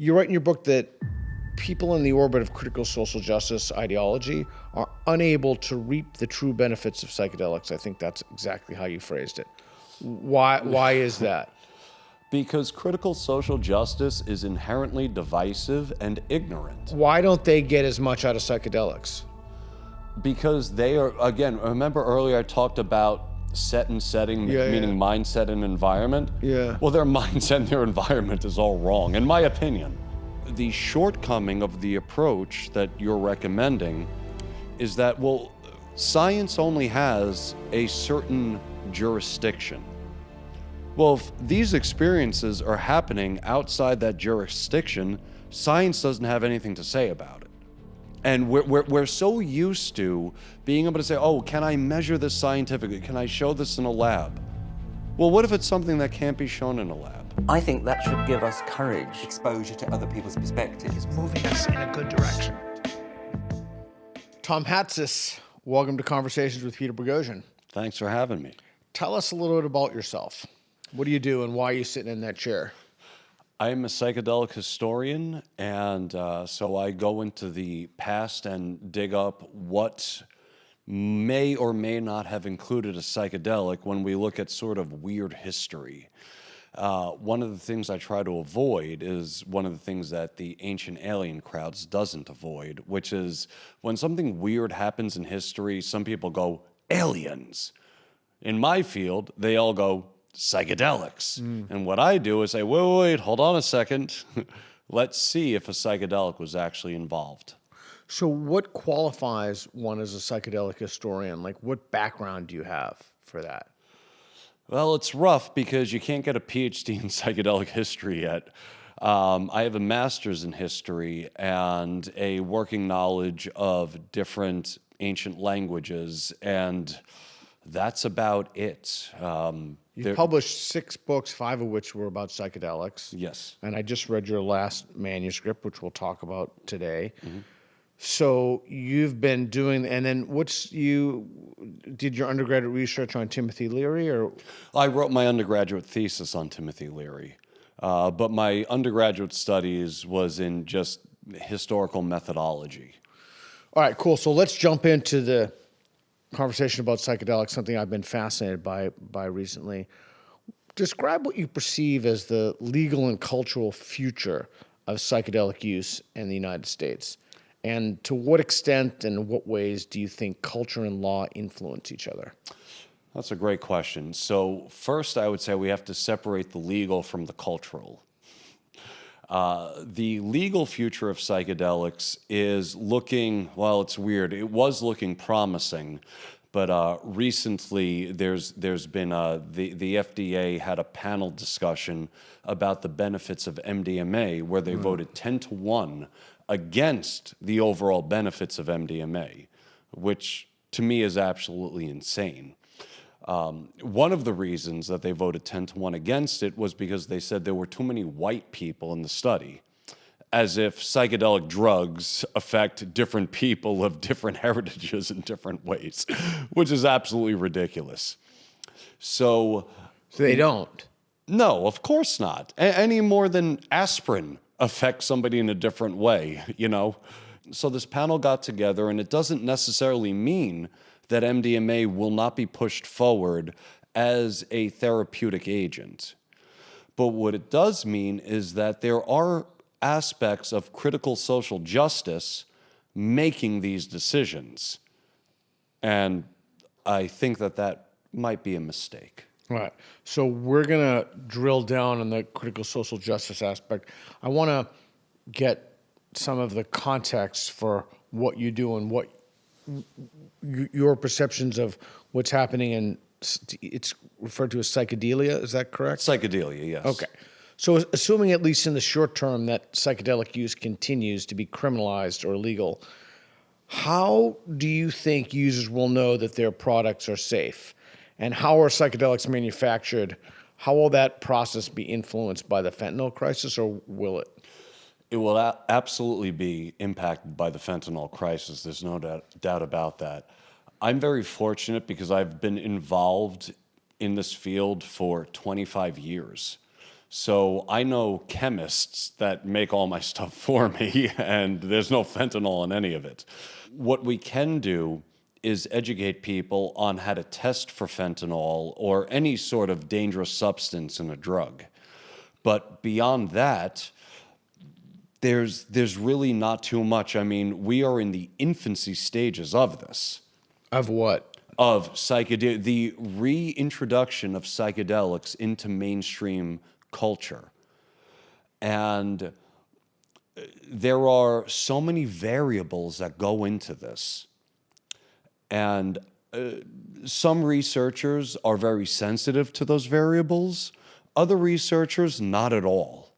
You write in your book that people in the orbit of critical social justice ideology are unable to reap the true benefits of psychedelics. I think that's exactly how you phrased it. Why is that? Because critical social justice is inherently divisive and ignorant. Why don't they get as much out of psychedelics? Because they are, again, remember earlier I talked about set and setting, meaning mindset and environment? Yeah. Well, their mindset and their environment is all wrong, in my opinion. The shortcoming of the approach that you're recommending is that, well, science only has a certain jurisdiction. Well, if these experiences are happening outside that jurisdiction, science doesn't have anything to say about it. And we're so used to being able to say, oh, can I measure this scientifically? Can I show this in a lab? Well, what if it's something that can't be shown in a lab? I think that should give us courage. Exposure to other people's perspectives. Moving us in a good direction. Tom Hatsis, welcome to Conversations with Peter Boghossian. Thanks for having me. Tell us a little bit about yourself. What do you do and why are you sitting in that chair? I'm a psychedelic historian, and so I go into the past and dig up what may or may not have included a psychedelic when we look at sort of weird history. One of the things I try to avoid is one of the things that the ancient alien crowds doesn't avoid, which is when something weird happens in history, some people go, aliens. In my field, they all go, psychedelics. And what I do is say, wait, hold on a second. Let's see if a psychedelic was actually involved. So what qualifies one as a psychedelic historian? Like, what background do you have for that? Well, it's rough because you can't get a PhD in psychedelic history yet. I have a master's in history and a working knowledge of different ancient languages, and that's about it. You published 6 books, 5 of which were about psychedelics. Yes. And I just read your last manuscript, which we'll talk about today. Mm-hmm. So you've been doing, and then did your undergraduate research on Timothy Leary, or? I wrote my undergraduate thesis on Timothy Leary, but my undergraduate studies was in just historical methodology. All right, cool. So let's jump into the conversation about psychedelics, something I've been fascinated by recently. Describe what you perceive as the legal and cultural future of psychedelic use in the United States. And to what extent and what ways do you think culture and law influence each other? That's a great question. So first, I would say we have to separate the legal from the cultural. The legal future of psychedelics is looking, well, it's weird. It was looking promising, but recently there's been the FDA had a panel discussion about the benefits of MDMA, where they voted 10-1 against the overall benefits of MDMA, which to me is absolutely insane. One of the reasons that they voted 10-1 against it was because they said there were too many white people in the study, as if psychedelic drugs affect different people of different heritages in different ways, which is absolutely ridiculous. So they don't? No, of course not. Any more than aspirin affects somebody in a different way, you know? So this panel got together, and it doesn't necessarily mean that MDMA will not be pushed forward as a therapeutic agent. But what it does mean is that there are aspects of critical social justice making these decisions. And I think that might be a mistake. Right. So we're going to drill down on the critical social justice aspect. I want to get some of the context for what you do and what your perceptions of what's happening in, it's referred to as psychedelia, is that correct? Psychedelia, yes. Okay. So assuming at least in the short term that psychedelic use continues to be criminalized or illegal, how do you think users will know that their products are safe? And how are psychedelics manufactured? How will that process be influenced by the fentanyl crisis, or will it? It will absolutely be impacted by the fentanyl crisis. There's no doubt about that. I'm very fortunate because I've been involved in this field for 25 years. So I know chemists that make all my stuff for me, and there's no fentanyl in any of it. What we can do is educate people on how to test for fentanyl or any sort of dangerous substance in a drug. But beyond that, there's really not too much. I mean, we are in the infancy stages of this. Of what? Of the reintroduction of psychedelics into mainstream culture. And there are so many variables that go into this. And some researchers are very sensitive to those variables. Other researchers, not at all.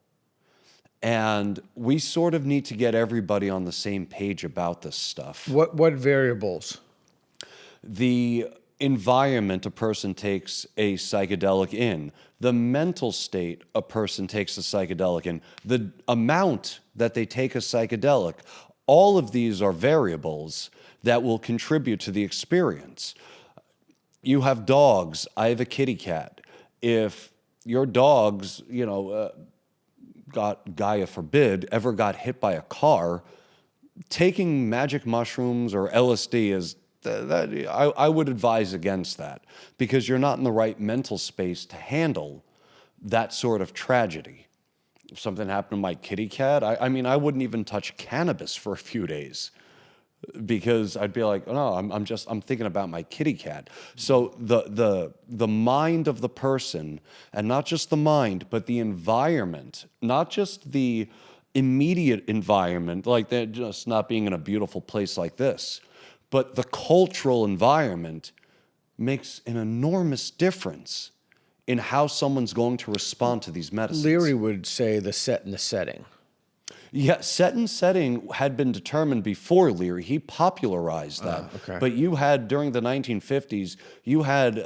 And we sort of need to get everybody on the same page about this stuff. What variables? The environment a person takes a psychedelic in, the mental state a person takes a psychedelic in, the amount that they take a psychedelic, all of these are variables that will contribute to the experience. You have dogs, I have a kitty cat. If your dogs, Gaia forbid, ever got hit by a car, taking magic mushrooms or LSD is, I would advise against that, because you're not in the right mental space to handle that sort of tragedy. If something happened to my kitty cat, I mean, I wouldn't even touch cannabis for a few days, because I'd be like, oh, no, I'm thinking about my kitty cat. So the mind of the person, and not just the mind, but the environment, not just the immediate environment, like they're just not being in a beautiful place like this, but the cultural environment makes an enormous difference in how someone's going to respond to these medicines. Leary would say the set and the setting. Yeah, set and setting had been determined before Leary. He popularized that. Okay. But you had, during the 1950s, you had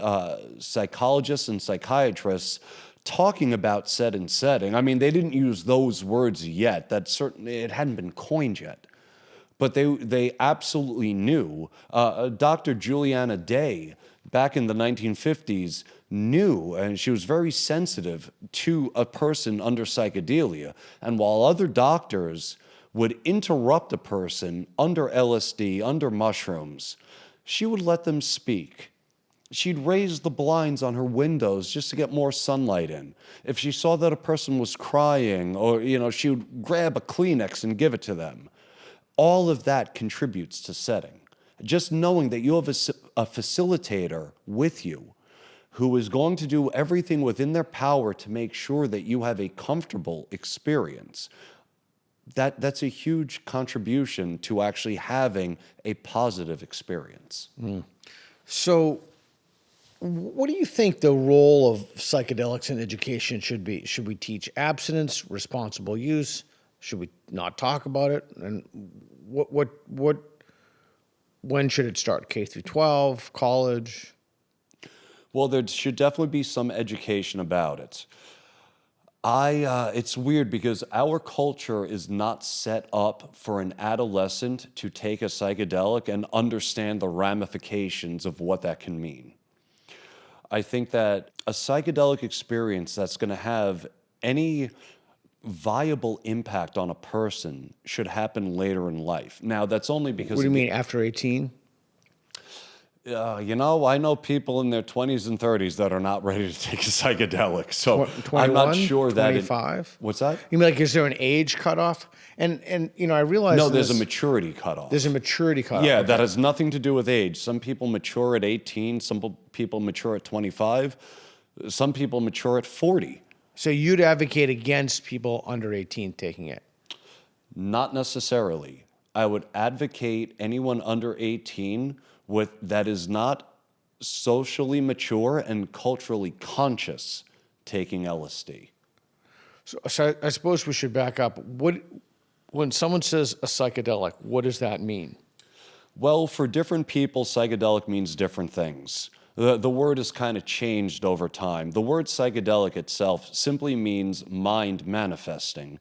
psychologists and psychiatrists talking about set and setting. I mean, they didn't use those words yet. That certainly, it hadn't been coined yet. But they absolutely knew. Dr. Juliana Day, back in the 1950s, knew, and she was very sensitive to a person under psychedelia. And while other doctors would interrupt a person under LSD, under mushrooms, she would let them speak. She'd raise the blinds on her windows just to get more sunlight in. If she saw that a person was crying, or she would grab a Kleenex and give it to them. All of that contributes to setting. Just knowing that you have a facilitator with you who is going to do everything within their power to make sure that you have a comfortable experience, that's a huge contribution to actually having a positive experience. So what do you think the role of psychedelics in education should be? Should we teach abstinence, responsible use? Should we not talk about it? And when should it start? K through 12, college? Well, there should definitely be some education about it. It's weird because our culture is not set up for an adolescent to take a psychedelic and understand the ramifications of what that can mean. I think that a psychedelic experience that's going to have any viable impact on a person should happen later in life. Now, that's only because... What do you mean, after 18? I know people in their 20s and 30s that are not ready to take a psychedelic. So 21, I'm not sure 25? What's that? You mean, like, is there an age cutoff? And I realize... No, there's a maturity cutoff. There's a maturity cutoff. Yeah, okay. that has nothing to do with age. Some people mature at 18, some people mature at 25, some people mature at 40. So you'd advocate against people under 18 taking it? Not necessarily. I would advocate anyone under 18 that is not socially mature and culturally conscious taking LSD. So I suppose we should back up. When someone says a psychedelic, what does that mean? Well, for different people, psychedelic means different things. The word has kind of changed over time. The word psychedelic itself simply means mind manifesting.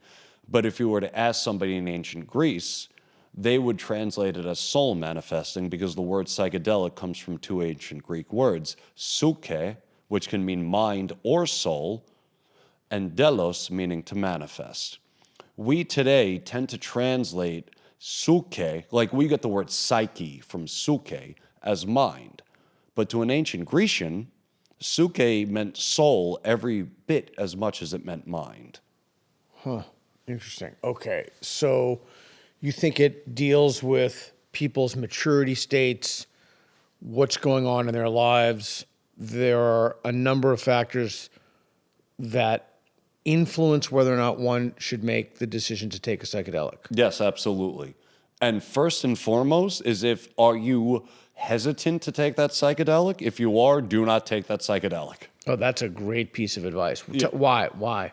But if you were to ask somebody in ancient Greece, they would translate it as soul manifesting, because the word psychedelic comes from two ancient Greek words, psyche, which can mean mind or soul, and delos meaning to manifest. We today tend to translate psyche, like we get the word psyche from psyche, as mind. But to an ancient Grecian, psyche meant soul every bit as much as it meant mind. Interesting. Okay. So you think it deals with people's maturity states, what's going on in their lives. There are a number of factors that influence whether or not one should make the decision to take a psychedelic. Yes, absolutely. And first and foremost is are you hesitant to take that psychedelic? If you are, do not take that psychedelic. Oh, that's a great piece of advice. Yeah. Why?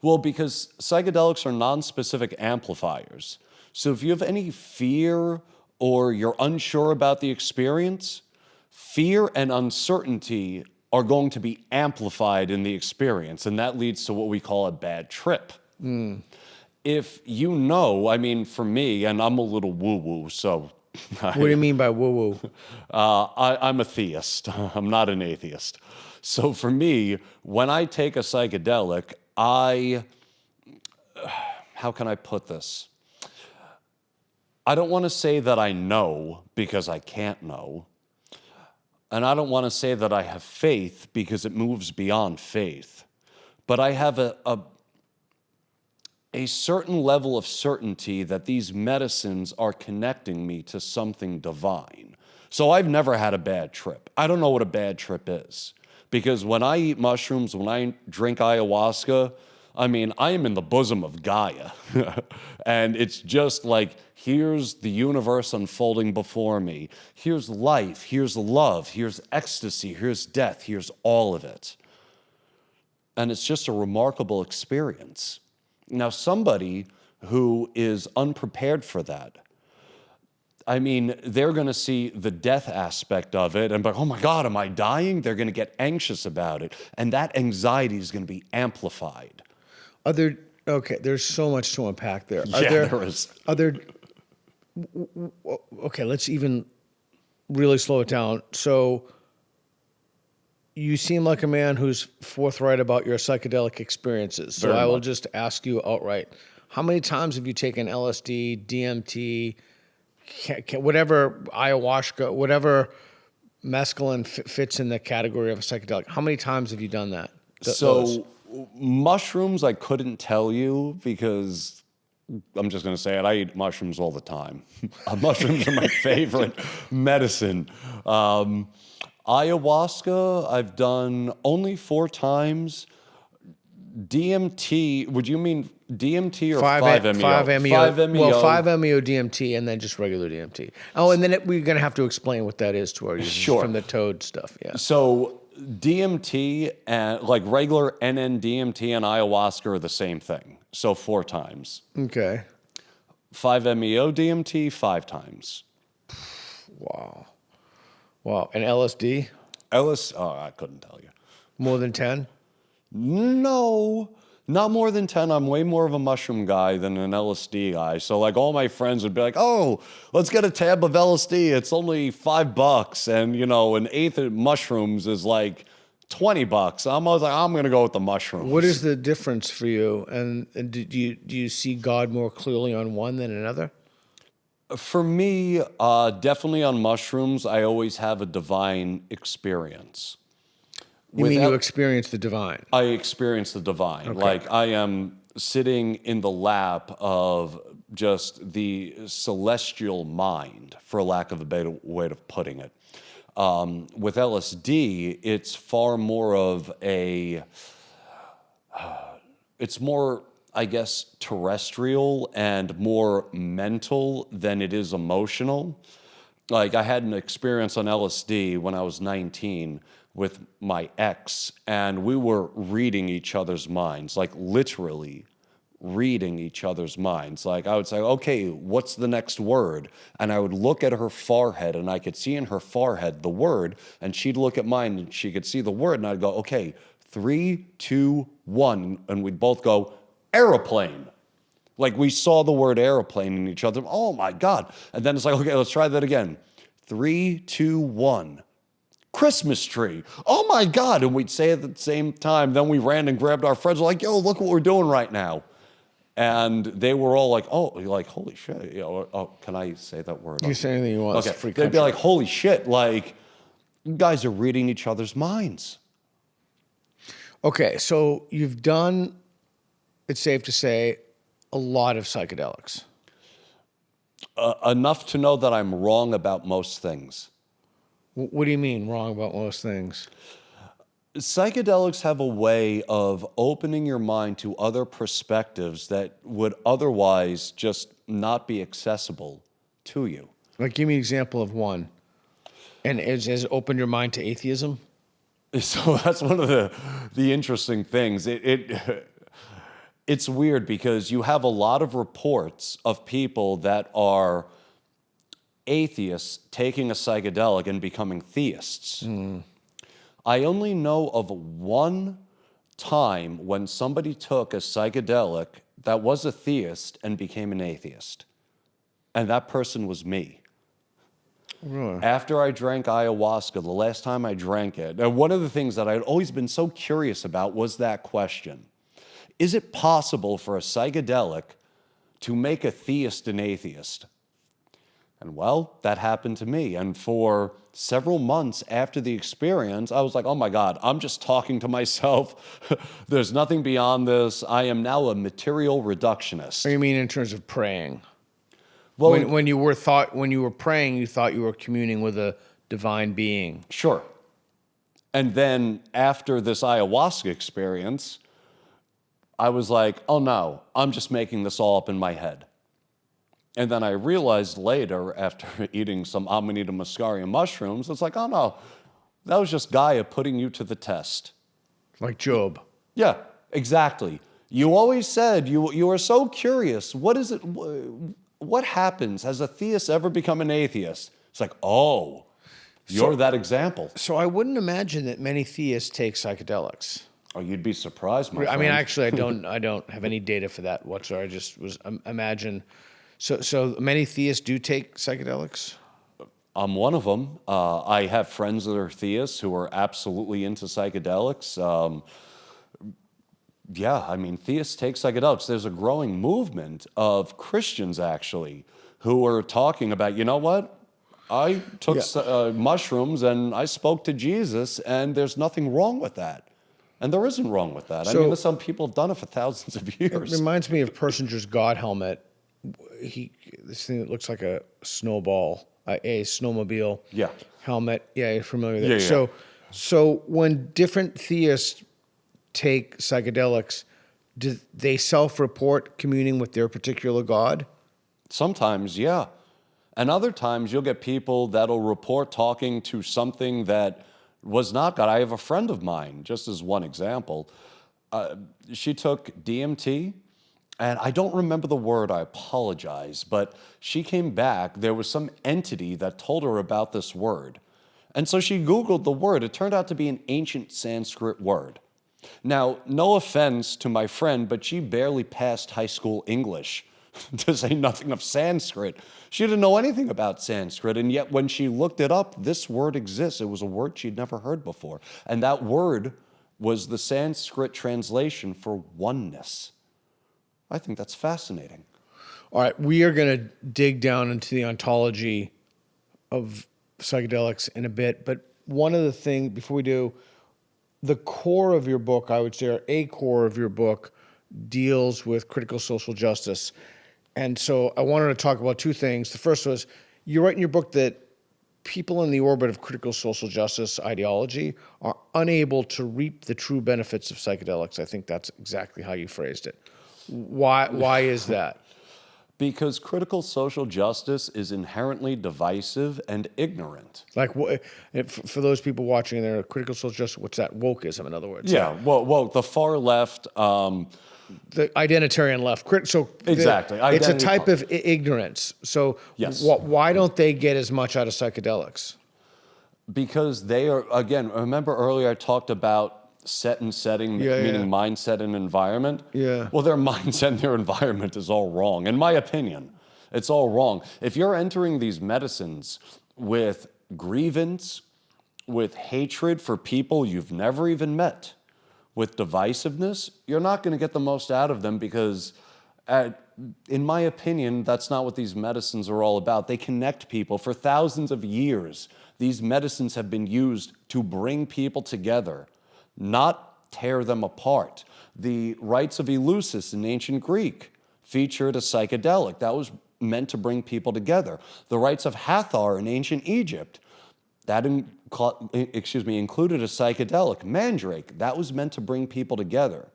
Well, because psychedelics are non-specific amplifiers. So if you have any fear or you're unsure about the experience, fear and uncertainty are going to be amplified in the experience, and that leads to what we call a bad trip. If you know, I mean, for me, and I'm a little woo-woo, so... What do you mean by woo-woo? I'm a theist. I'm not an atheist. So for me, when I take a psychedelic, how can I put this? I don't want to say that I know because I can't know. And I don't want to say that I have faith because it moves beyond faith. But I have a certain level of certainty that these medicines are connecting me to something divine. So I've never had a bad trip. I don't know what a bad trip is. Because when I eat mushrooms, when I drink ayahuasca, I mean, I am in the bosom of Gaia. And it's just like, here's the universe unfolding before me. Here's life, here's love, here's ecstasy, here's death, here's all of it. And it's just a remarkable experience. Now, somebody who is unprepared for that, I mean, they're going to see the death aspect of it and be like, oh my God, am I dying? They're going to get anxious about it. And that anxiety is going to be amplified. Okay, there's so much to unpack there. There is. Okay, let's even really slow it down. So you seem like a man who's forthright about your psychedelic experiences. So Very I will much. just ask you outright, how many times have you taken LSD, DMT, whatever, ayahuasca, whatever mescaline fits in the category of a psychedelic? How many times have you done that? Those? Mushrooms, I couldn't tell you because I'm just going to say it. I eat mushrooms all the time. Mushrooms are my favorite medicine. Ayahuasca, I've done only 4 times. DMT, would you mean DMT or 5-MeO? 5-MeO. Well, 5-MeO DMT and then just regular DMT. Oh, and then we're going to have to explain what that is to our users from the toad stuff. Yeah. So DMT and like regular NN-DMT and ayahuasca are the same thing. So 4 times. Okay. 5-MeO DMT, 5 times. Wow. And LSD? I couldn't tell you. More than 10? No, not more than 10. I'm way more of a mushroom guy than an LSD guy. So like all my friends would be like, oh, let's get a tab of LSD. It's only $5. And you know, an eighth of mushrooms is like $20. I'm always like, I'm going to go with the mushrooms. What is the difference for you? And do you see God more clearly on one than another? For me, definitely on mushrooms, I always have a divine experience. You mean you experience the divine? I experience the divine. Okay. Like I am sitting in the lap of just the celestial mind, for lack of a better way of putting it. With LSD, it's far more of it's more, I guess, terrestrial and more mental than it is emotional. Like I had an experience on LSD when I was 19 with my ex, and we were reading each other's minds, like literally reading each other's minds. Like I would say, okay, what's the next word? And I would look at her forehead and I could see in her forehead the word, and she'd look at mine and she could see the word, and I'd go, okay, 3, 2, 1. And we'd both go, aeroplane. Like we saw the word airplane in each other. Oh my God. And then it's like, okay, let's try that again. 3, 2, 1. Christmas tree. Oh my God. And we'd say it at the same time. Then we ran and grabbed our friends. We're like, yo, look what we're doing right now. And they were all like, oh, like, holy shit. You know, oh, can I say that word? You can say anything you want. Okay. It's a free They'd be country. like, holy shit. Like, you guys are reading each other's minds. Okay, so you've done, it's safe to say, a lot of psychedelics. Enough to know that I'm wrong about most things. What do you mean wrong about most things? Psychedelics have a way of opening your mind to other perspectives that would otherwise just not be accessible to you. Like, give me an example of one. And has it opened your mind to atheism? So that's one of the interesting things. It's weird because you have a lot of reports of people that are atheists taking a psychedelic and becoming theists. I only know of one time when somebody took a psychedelic that was a theist and became an atheist. And that person was me. Really? After I drank ayahuasca, the last time I drank it, and one of the things that I'd always been so curious about was that question. Is it possible for a psychedelic to make a theist an atheist? And well, that happened to me. And for several months after the experience, I was like, oh my God, I'm just talking to myself. There's nothing beyond this. I am now a material reductionist. What do you mean in terms of praying? Well, When you were praying, you thought you were communing with a divine being. sure. And then after this ayahuasca experience, I was like, oh no, I'm just making this all up in my head. And then I realized later, after eating some Amanita muscaria mushrooms, it's like, oh no, that was just Gaia putting you to the test. Like Job. Yeah, exactly. You always said you were so curious. What is it? What happens? Has a theist ever become an atheist? It's like, oh, you're that example. So I wouldn't imagine that many theists take psychedelics. Oh, you'd be surprised, my I friend. mean, actually, I don't have any data for that whatsoever. I just was imagine. So many theists do take psychedelics. I'm one of them. I have friends that are theists who are absolutely into psychedelics. Yeah, I mean, theists take psychedelics. There's a growing movement of Christians, actually, who are talking about, you know what? I took mushrooms and I spoke to Jesus, and there's nothing wrong with that. And there isn't wrong with that. I So- mean, some people have done it for thousands of It years. reminds me of Persinger's God helmet. This thing that looks like a snowball, a snowmobile Yeah. helmet. Yeah, you're familiar with Yeah, it. yeah. So when different theists take psychedelics, do they self-report communing with their particular God? Sometimes, yeah. And other times you'll get people that'll report talking to something that was not God. I have a friend of mine, just as one example. She took DMT, and I don't remember the word, I apologize, but she came back. There was some entity that told her about this word. And so she Googled the word. It turned out to be an ancient Sanskrit word. Now, no offense to my friend, but she barely passed high school English, to say nothing of Sanskrit. She didn't know anything about Sanskrit, and yet when she looked it up, this word exists. It was a word she'd never heard before. And that word was the Sanskrit translation for oneness. I think that's fascinating. All right, we are going to dig down into the ontology of psychedelics in a bit, but one of the things, before we do, the core of your book, I would say, or a core of your book, deals with critical social justice. And so I wanted to talk about two things. The first was, you write in your book that people in the orbit of critical social justice ideology are unable to reap the true benefits of psychedelics. I think that's exactly how you phrased it. Why is that? Because critical social justice is inherently divisive and ignorant. Like, for those people watching, there, critical social justice, what's that? Wokeism, in other words. Yeah, well, the far left. The identitarian left. Exactly. It's a Identity type of ignorance. So Yes. Why don't they get as much out of psychedelics? Because they are, again, remember earlier I talked about set and setting, meaning mindset and environment? Yeah. Well, their mindset and their environment is all wrong. In my opinion, it's all wrong. If you're entering these medicines with grievance, with hatred for people you've never even met, with divisiveness, you're not going to get the most out of them because, in my opinion, that's not what these medicines are all about. They connect people. For thousands of years, these medicines have been used to bring people together, not tear them apart. The rites of Eleusis in ancient Greek featured a psychedelic that was meant to bring people together. The rites of Hathor in ancient Egypt, that included a psychedelic, mandrake, that was meant to bring people together.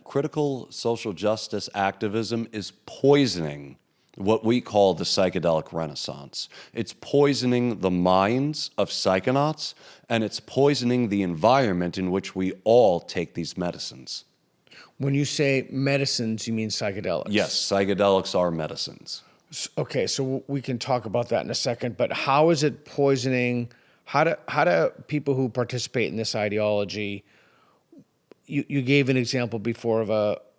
Critical social justice activism is poisoning what we call the psychedelic renaissance. It's poisoning the minds of psychonauts, and it's poisoning the environment in which we all take these medicines. When you say medicines, you mean psychedelics? Yes, psychedelics are medicines. Okay, so we can talk about that in a second, but how is it poisoning? How do people who participate in this ideology? You gave an example before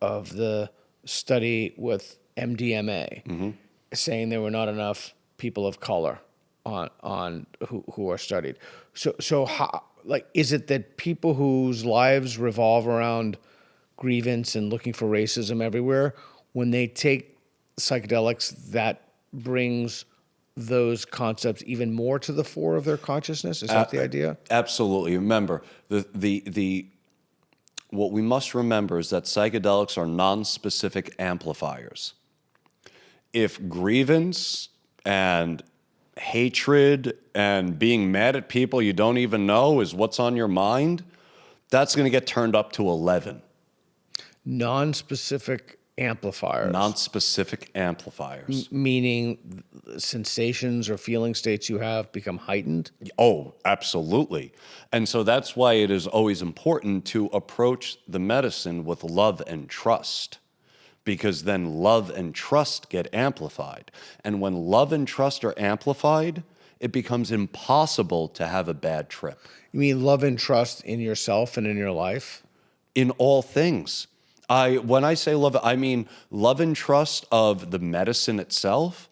of the study with MDMA, saying there were not enough people of color on who are studied. So how, like, is it that people whose lives revolve around grievance and looking for racism everywhere, when they take psychedelics, that brings those concepts even more to the fore of their consciousness? Is that the idea? Absolutely. Remember, what we must remember is that psychedelics are non-specific amplifiers. If grievance and hatred and being mad at people you don't even know is what's on your mind, that's going to get turned up to 11. Non-specific amplifiers. Non-specific amplifiers. Meaning sensations or feeling states you have become heightened? Oh, absolutely. And so that's why it is always important to approach the medicine with love and trust, because then love and trust get amplified. And when love and trust are amplified, it becomes impossible to have a bad trip. You mean love and trust in yourself and in your life? In all things. When I say love, I mean love and trust of the medicine itself,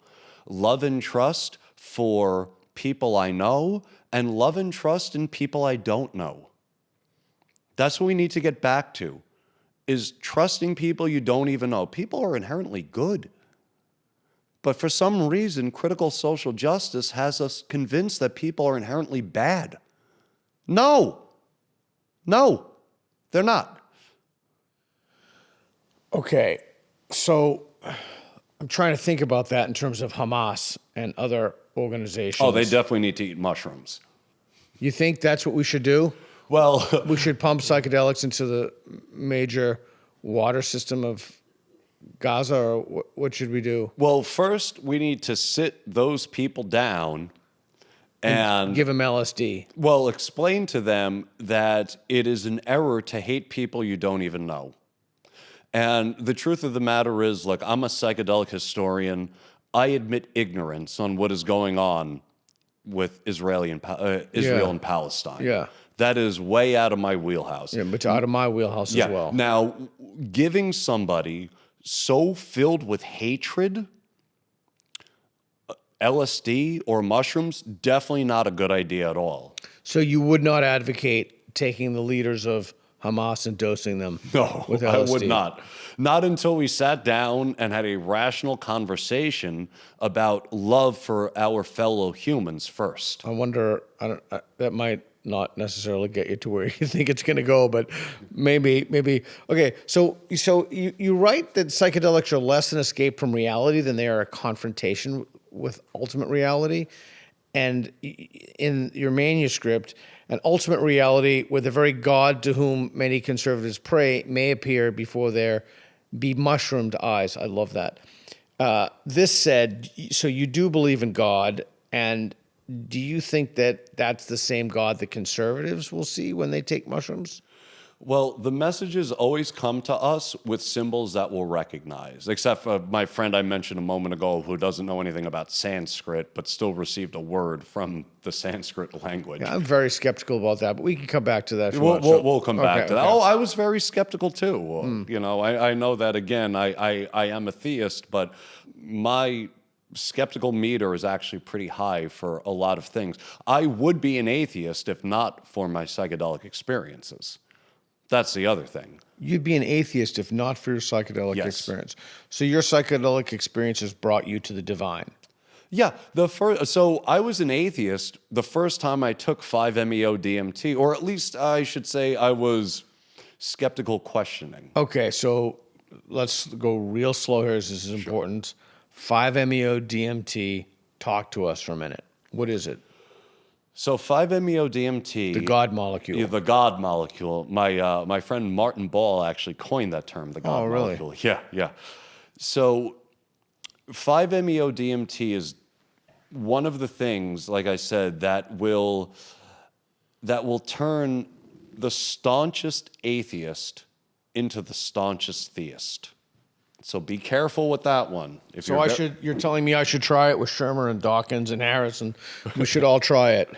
love and trust for people I know, and love and trust in people I don't know. That's what we need to get back to, is trusting people you don't even know. People are inherently good. But for some reason, critical social justice has us convinced that people are inherently bad. No, they're not. Okay, so I'm trying to think about that in terms of Hamas and other organizations. Oh, they definitely need to eat mushrooms. You think that's what we should do? Well, We should pump psychedelics into the major water system of Gaza, or what should we do? well, first we need to sit those people down and Give them LSD. well, explain to them that it is an error to hate people you don't even know. And the truth of the matter is, look, I'm a psychedelic historian. I admit ignorance on what is going on with Israel and Palestine. Yeah. That is way out of my wheelhouse. Yeah, but out of my wheelhouse as well. Now, giving somebody so filled with hatred, LSD or mushrooms, definitely not a good idea at all. So you would not advocate taking the leaders of Hamas and dosing them with LSD? I would not. Not until we sat down and had a rational conversation about love for our fellow humans first. I wonder, that might not necessarily get you to where you think it's going to go, but maybe. Okay, so you write that psychedelics are less an escape from reality than they are a confrontation with ultimate reality. And in your manuscript, an ultimate reality where the very God to whom many conservatives pray may appear before there be mushroomed eyes. I love that. This said, so you do believe in God, and do you think that that's the same God that conservatives will see when they take mushrooms? Well, the messages always come to us with symbols that we'll recognize, except for my friend I mentioned a moment ago who doesn't know anything about Sanskrit, but still received a word from the Sanskrit language. Yeah, I'm very skeptical about that, but we can come back to that. If you We'll, want. we'll come back to that. okay. Oh, I was very skeptical too. You know, I know that, again, I am a theist, but my skeptical meter is actually pretty high for a lot of things. I would be an atheist if not for my psychedelic experiences. That's the other thing. You'd be an atheist if not for your psychedelic Yes. experience. So your psychedelic experiences brought you to the divine. Yeah, so I was an atheist the first time I took 5-MeO DMT, or at least I should say I was skeptical questioning. Okay, so let's go real slow here. This is important. 5-MeO DMT. Talk to us for a minute. What is it? So 5-MeO DMT, The God molecule. yeah, the God molecule. My friend Martin Ball actually coined that term, the God Oh, really? molecule. Yeah. So 5-MeO DMT is one of the things, like I said, that will turn the staunchest atheist into the staunchest theist. So be careful with that one. If So you're telling me I should try it with Shermer and Dawkins and Harris, and we should all try it.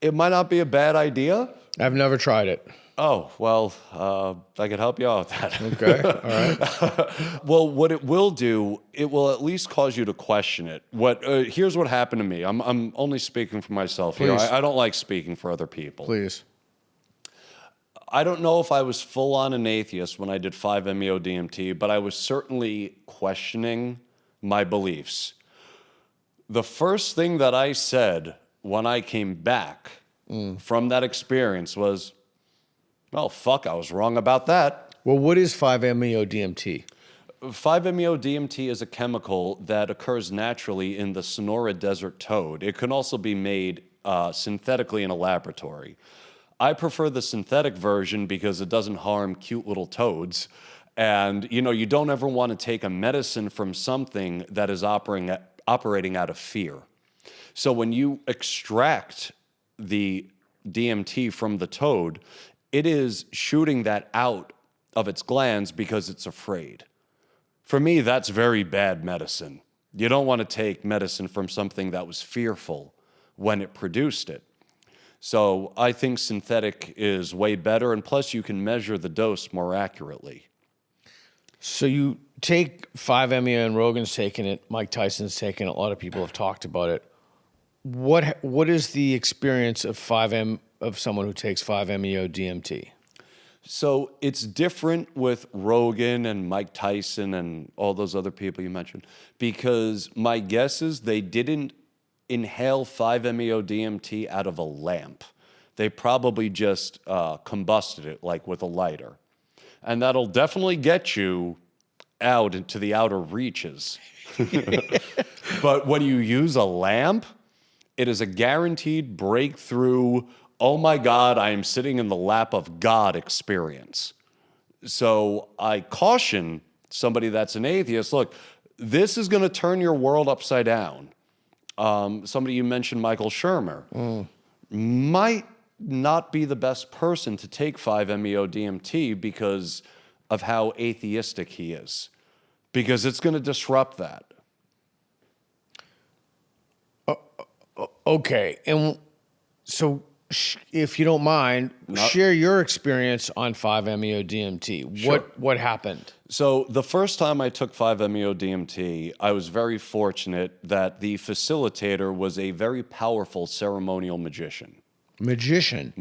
It might not be a bad idea. I've never tried it. Oh, well, I could help you out with that. Okay, all right. Well, what it will do, it will at least cause you to question it. Here's what happened to me. I'm only speaking for myself here. Please. I don't like speaking for other people. Please. I don't know if I was full on an atheist when I did 5-MeO DMT, but I was certainly questioning my beliefs. The first thing that I said when I came back from that experience was, well, fuck, I was wrong about that. Well, what is 5-MeO DMT? 5-MeO DMT is a chemical that occurs naturally in the Sonora Desert toad. It can also be made synthetically in a laboratory. I prefer the synthetic version because it doesn't harm cute little toads. And, you don't ever want to take a medicine from something that is operating out of fear. So when you extract the DMT from the toad, it is shooting that out of its glands because it's afraid. For me, that's very bad medicine. You don't want to take medicine from something that was fearful when it produced it. So I think synthetic is way better, and plus you can measure the dose more accurately. So you take 5-MeO, and Rogan's taken it, Mike Tyson's taken it, a lot of people have talked about it. What is the experience of someone who takes 5-MeO DMT? So it's different with Rogan and Mike Tyson and all those other people you mentioned, because my guess is they didn't inhale 5-MeO DMT out of a lamp. They probably just combusted it, like with a lighter. And that'll definitely get you out into the outer reaches. But when you use a lamp, it is a guaranteed breakthrough, oh my God, I am sitting in the lap of God experience. So I caution somebody that's an atheist, look, this is going to turn your world upside down. Somebody you mentioned, Michael Shermer, might not be the best person to take 5-MeO DMT because of how atheistic he is, because it's going to disrupt that. Okay, and so if you don't mind, share your experience on 5-MeO DMT. Sure. What happened? So the first time I took 5-MeO DMT, I was very fortunate that the facilitator was a very powerful ceremonial magician. Magician.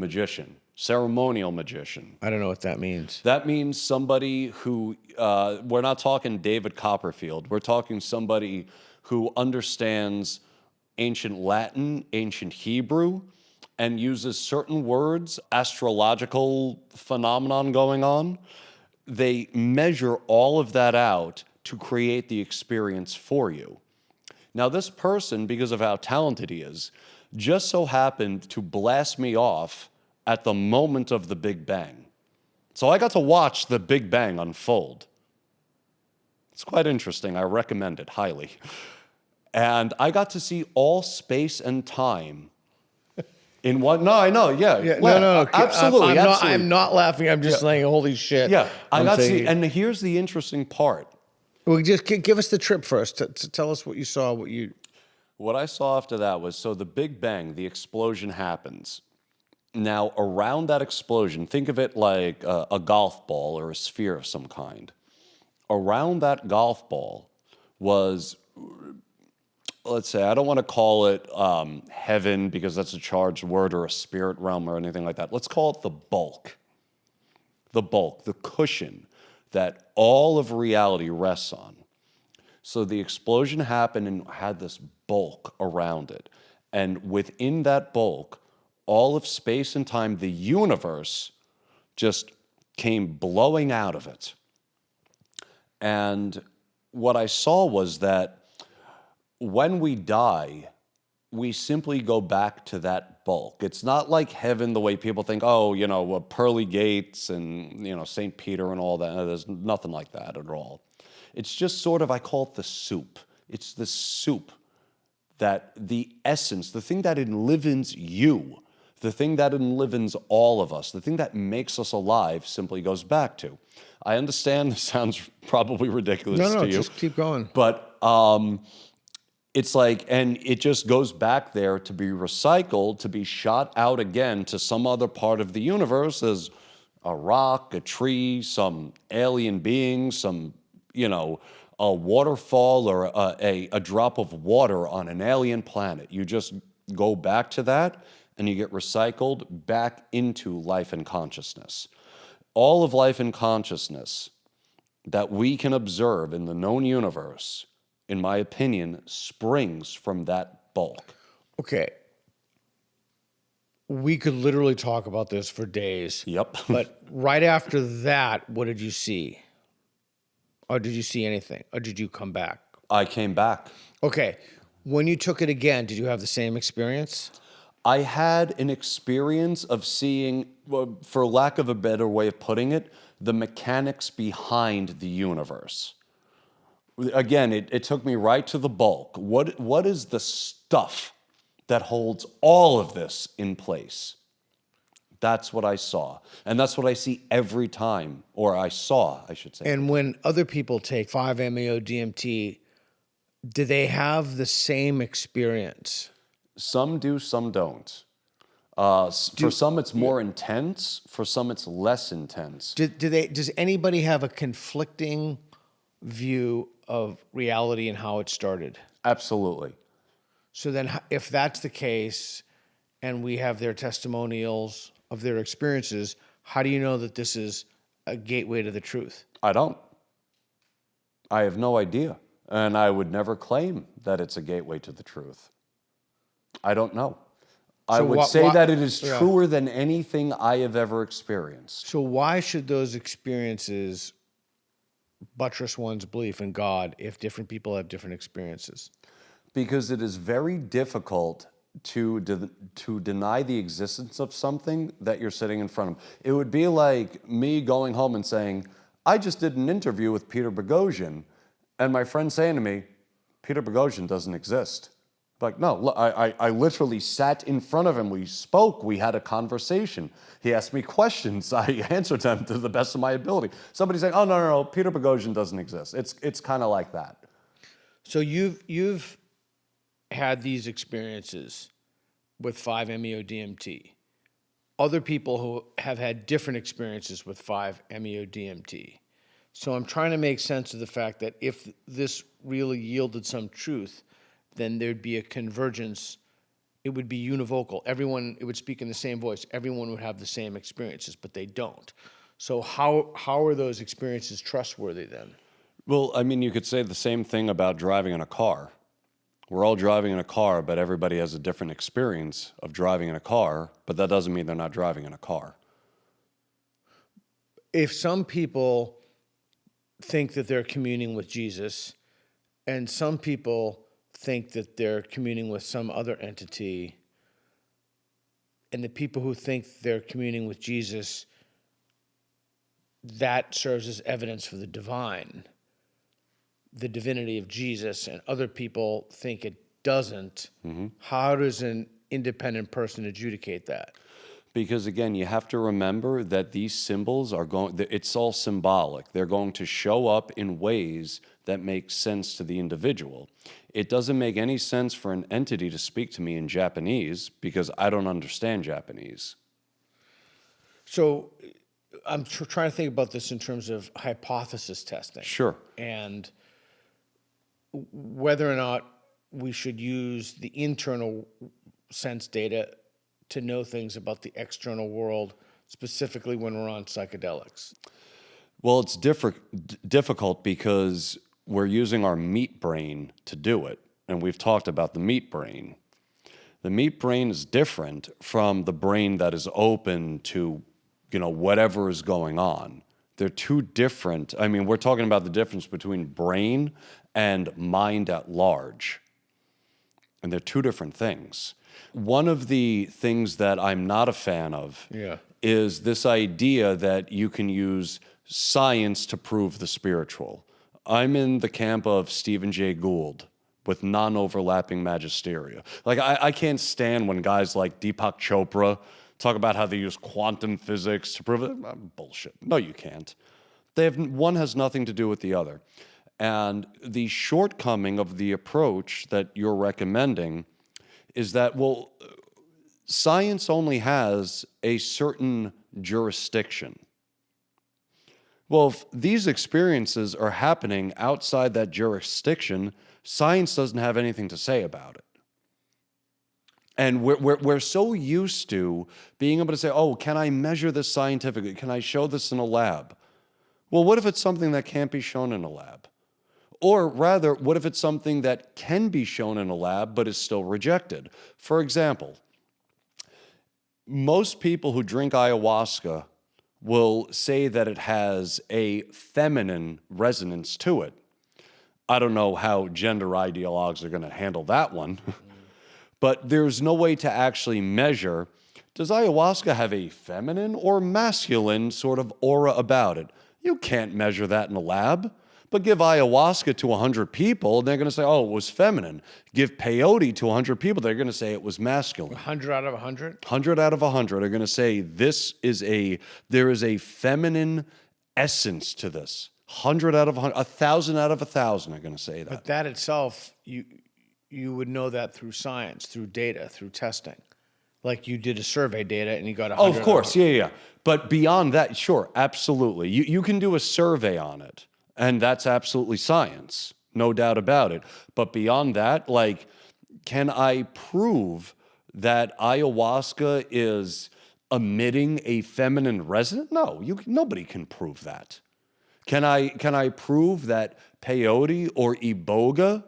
Ceremonial magician. I don't know what that means. That means somebody who, we're not talking David Copperfield, we're talking somebody who understands ancient Latin, ancient Hebrew, and uses certain words, astrological phenomenon going on. They measure all of that out to create the experience for you. Now, this person, because of how talented he is, just so happened to blast me off at the moment of the Big Bang. So I got to watch the Big Bang unfold. It's quite interesting. I recommend it highly. And I got to see all space and time in one. No, I know. Yeah. No. Absolutely. I'm not laughing. I'm just saying, holy shit. Yeah. I got to see. And here's the interesting part. Well, just give us the trip first. To tell us what you saw. What I saw after that was, so the Big Bang, the explosion happens. Now, around that explosion, think of it like a golf ball or a sphere of some kind. Around that golf ball was, let's say, I don't want to call it heaven because that's a charged word, or a spirit realm or anything like that. Let's call it the bulk, the cushion that all of reality rests on. So the explosion happened and had this bulk around it. And within that bulk, all of space and time, the universe, just came blowing out of it. And what I saw was that when we die, we simply go back to that bulk. It's not like heaven the way people think, oh, pearly gates and, St. Peter and all that. There's nothing like that at all. It's just sort of, I call it the soup. It's the soup that the essence, the thing that enlivens you, the thing that enlivens all of us, the thing that makes us alive simply goes back to. I understand this sounds probably ridiculous to you. Just keep going. But it's like, and it just goes back there to be recycled, to be shot out again to some other part of the universe as a rock, a tree, some alien being, some, a waterfall or a drop of water on an alien planet. You just go back to that and you get recycled back into life and consciousness. All of life and consciousness that we can observe in the known universe, in my opinion, springs from that bulk. Okay. We could literally talk about this for days. Yep. But right after that, what did you see? Or did you see anything? Or did you come back? I came back. Okay. When you took it again, did you have the same experience? I had an experience of seeing, for lack of a better way of putting it, the mechanics behind the universe. Again, it took me right to the bulk. What is the stuff that holds all of this in place? That's what I saw. And that's what I see every time, or I saw, I should say. And when other people take 5-MeO-DMT, do they have the same experience? Some do, some don't. For some, it's more intense. For some, it's less intense. Does anybody have a conflicting view of reality and how it started? Absolutely. So then if that's the case, and we have their testimonials of their experiences, how do you know that this is a gateway to the truth? I don't. I have no idea. And I would never claim that it's a gateway to the truth. I don't know. I would say that it is truer than anything I have ever experienced. So why should those experiences buttress one's belief in God if different people have different experiences? Because it is very difficult to deny the existence of something that you're sitting in front of. It would be like me going home and saying, I just did an interview with Peter Boghossian, and my friend saying to me, Peter Boghossian doesn't exist. Like, no, look, I literally sat in front of him. We spoke. We had a conversation. He asked me questions. I answered them to the best of my ability. Somebody's saying, oh, no, Peter Boghossian doesn't exist. It's kind of like that. So you've had these experiences with 5-MeO-DMT. Other people who have had different experiences with 5-MeO-DMT. So I'm trying to make sense of the fact that if this really yielded some truth, then there'd be a convergence. It would be univocal. Everyone, it would speak in the same voice. Everyone would have the same experiences, but they don't. So how are those experiences trustworthy then? Well, I mean, you could say the same thing about driving in a car. We're all driving in a car, but everybody has a different experience of driving in a car, but that doesn't mean they're not driving in a car. If some people think that they're communing with Jesus, and some people think that they're communing with some other entity, and the people who think they're communing with Jesus, that serves as evidence for the divine, the divinity of Jesus, and other people think it doesn't. Mm-hmm. How does an independent person adjudicate that? Because again, you have to remember that these symbols it's all symbolic. They're going to show up in ways that make sense to the individual. It doesn't make any sense for an entity to speak to me in Japanese because I don't understand Japanese. So I'm trying to think about this in terms of hypothesis testing. Sure. And whether or not we should use the internal sense data to know things about the external world, specifically when we're on psychedelics. Well, it's difficult because we're using our meat brain to do it. And we've talked about the meat brain. The meat brain is different from the brain that is open to, whatever is going on. They're two different. I mean, we're talking about the difference between brain and mind at large. And they're two different things. One of the things that I'm not a fan of is this idea that you can use science to prove the spiritual. I'm in the camp of Stephen Jay Gould with non-overlapping magisteria. Like, I can't stand when guys like Deepak Chopra talk about how they use quantum physics to prove it. Bullshit. No, you can't. One has nothing to do with the other. And the shortcoming of the approach that you're recommending is that, science only has a certain jurisdiction. Well, if these experiences are happening outside that jurisdiction, science doesn't have anything to say about it. And we're so used to being able to say, can I measure this scientifically? Can I show this in a lab? Well, what if it's something that can't be shown in a lab? Or rather, what if it's something that can be shown in a lab but is still rejected? For example, most people who drink ayahuasca will say that it has a feminine resonance to it. I don't know how gender ideologues are going to handle that one, but there's no way to actually measure, does ayahuasca have a feminine or masculine sort of aura about it? You can't measure that in a lab. But give ayahuasca to 100 people, and they're going to say, it was feminine. Give peyote to 100 people, they're going to say it was masculine. 100 out of 100? 100 out of 100 are going to say there is a feminine essence to this. 100 out of 100, 1,000 out of 1,000 are going to say that. But that itself, you would know that through science, through data, through testing. Like you did a survey data and you got 100. Of course, yeah. But beyond that, sure, absolutely. You can do a survey on it. And that's absolutely science, no doubt about it. But beyond that, can I prove that ayahuasca is emitting a feminine resonance? No, nobody can prove that. Can I prove that peyote or iboga,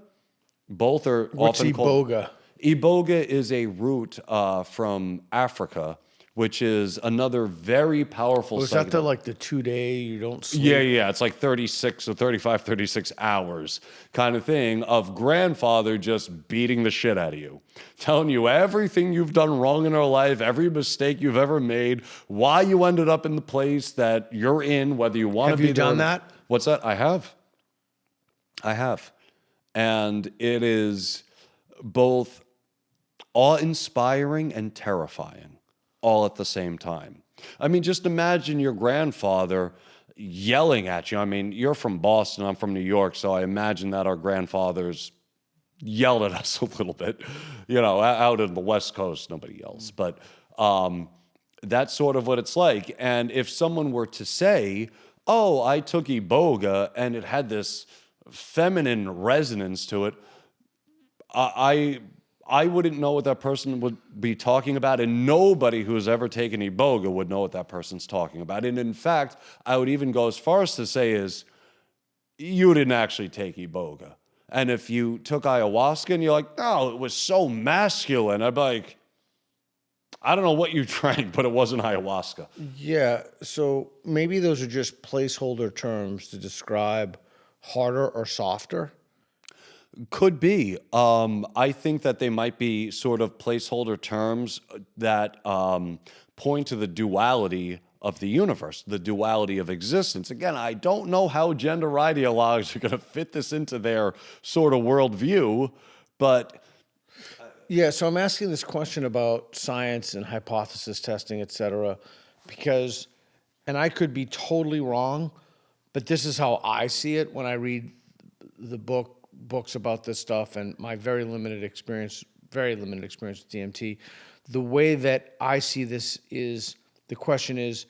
both are What's often called... iboga? Iboga is a root from Africa, which is another very powerful... Was that the 2-day you don't sleep? Yeah. It's like 36 or 35, 36 hours kind of thing of grandfather just beating the shit out of you. Telling you everything you've done wrong in your life, every mistake you've ever made, why you ended up in the place that you're in, whether you want to be there. Have you done that? What's that? I have. And it is both awe-inspiring and terrifying, all at the same time. I mean, just imagine your grandfather yelling at you. I mean, you're from Boston, I'm from New York, so I imagine that our grandfathers yelled at us a little bit. Out in the West Coast, nobody yells. But that's sort of what it's like. And if someone were to say, I took iboga and it had this feminine resonance to it, I wouldn't know what that person would be talking about, and nobody who's ever taken iboga would know what that person's talking about. And in fact, I would even go as far as to say is, you didn't actually take iboga. And if you took ayahuasca and you're like, it was so masculine, I'd be like, I don't know what you drank, but it wasn't ayahuasca. Yeah, so maybe those are just placeholder terms to describe harder or softer. Could be. I think that they might be sort of placeholder terms that point to the duality of the universe, the duality of existence. Again, I don't know how gender ideologues are going to fit this into their sort of worldview, but... Yeah, so I'm asking this question about science and hypothesis testing, et cetera, because, and I could be totally wrong, but this is how I see it when I read the books about this stuff and my very limited experience with DMT. The way that I see this is, the question is,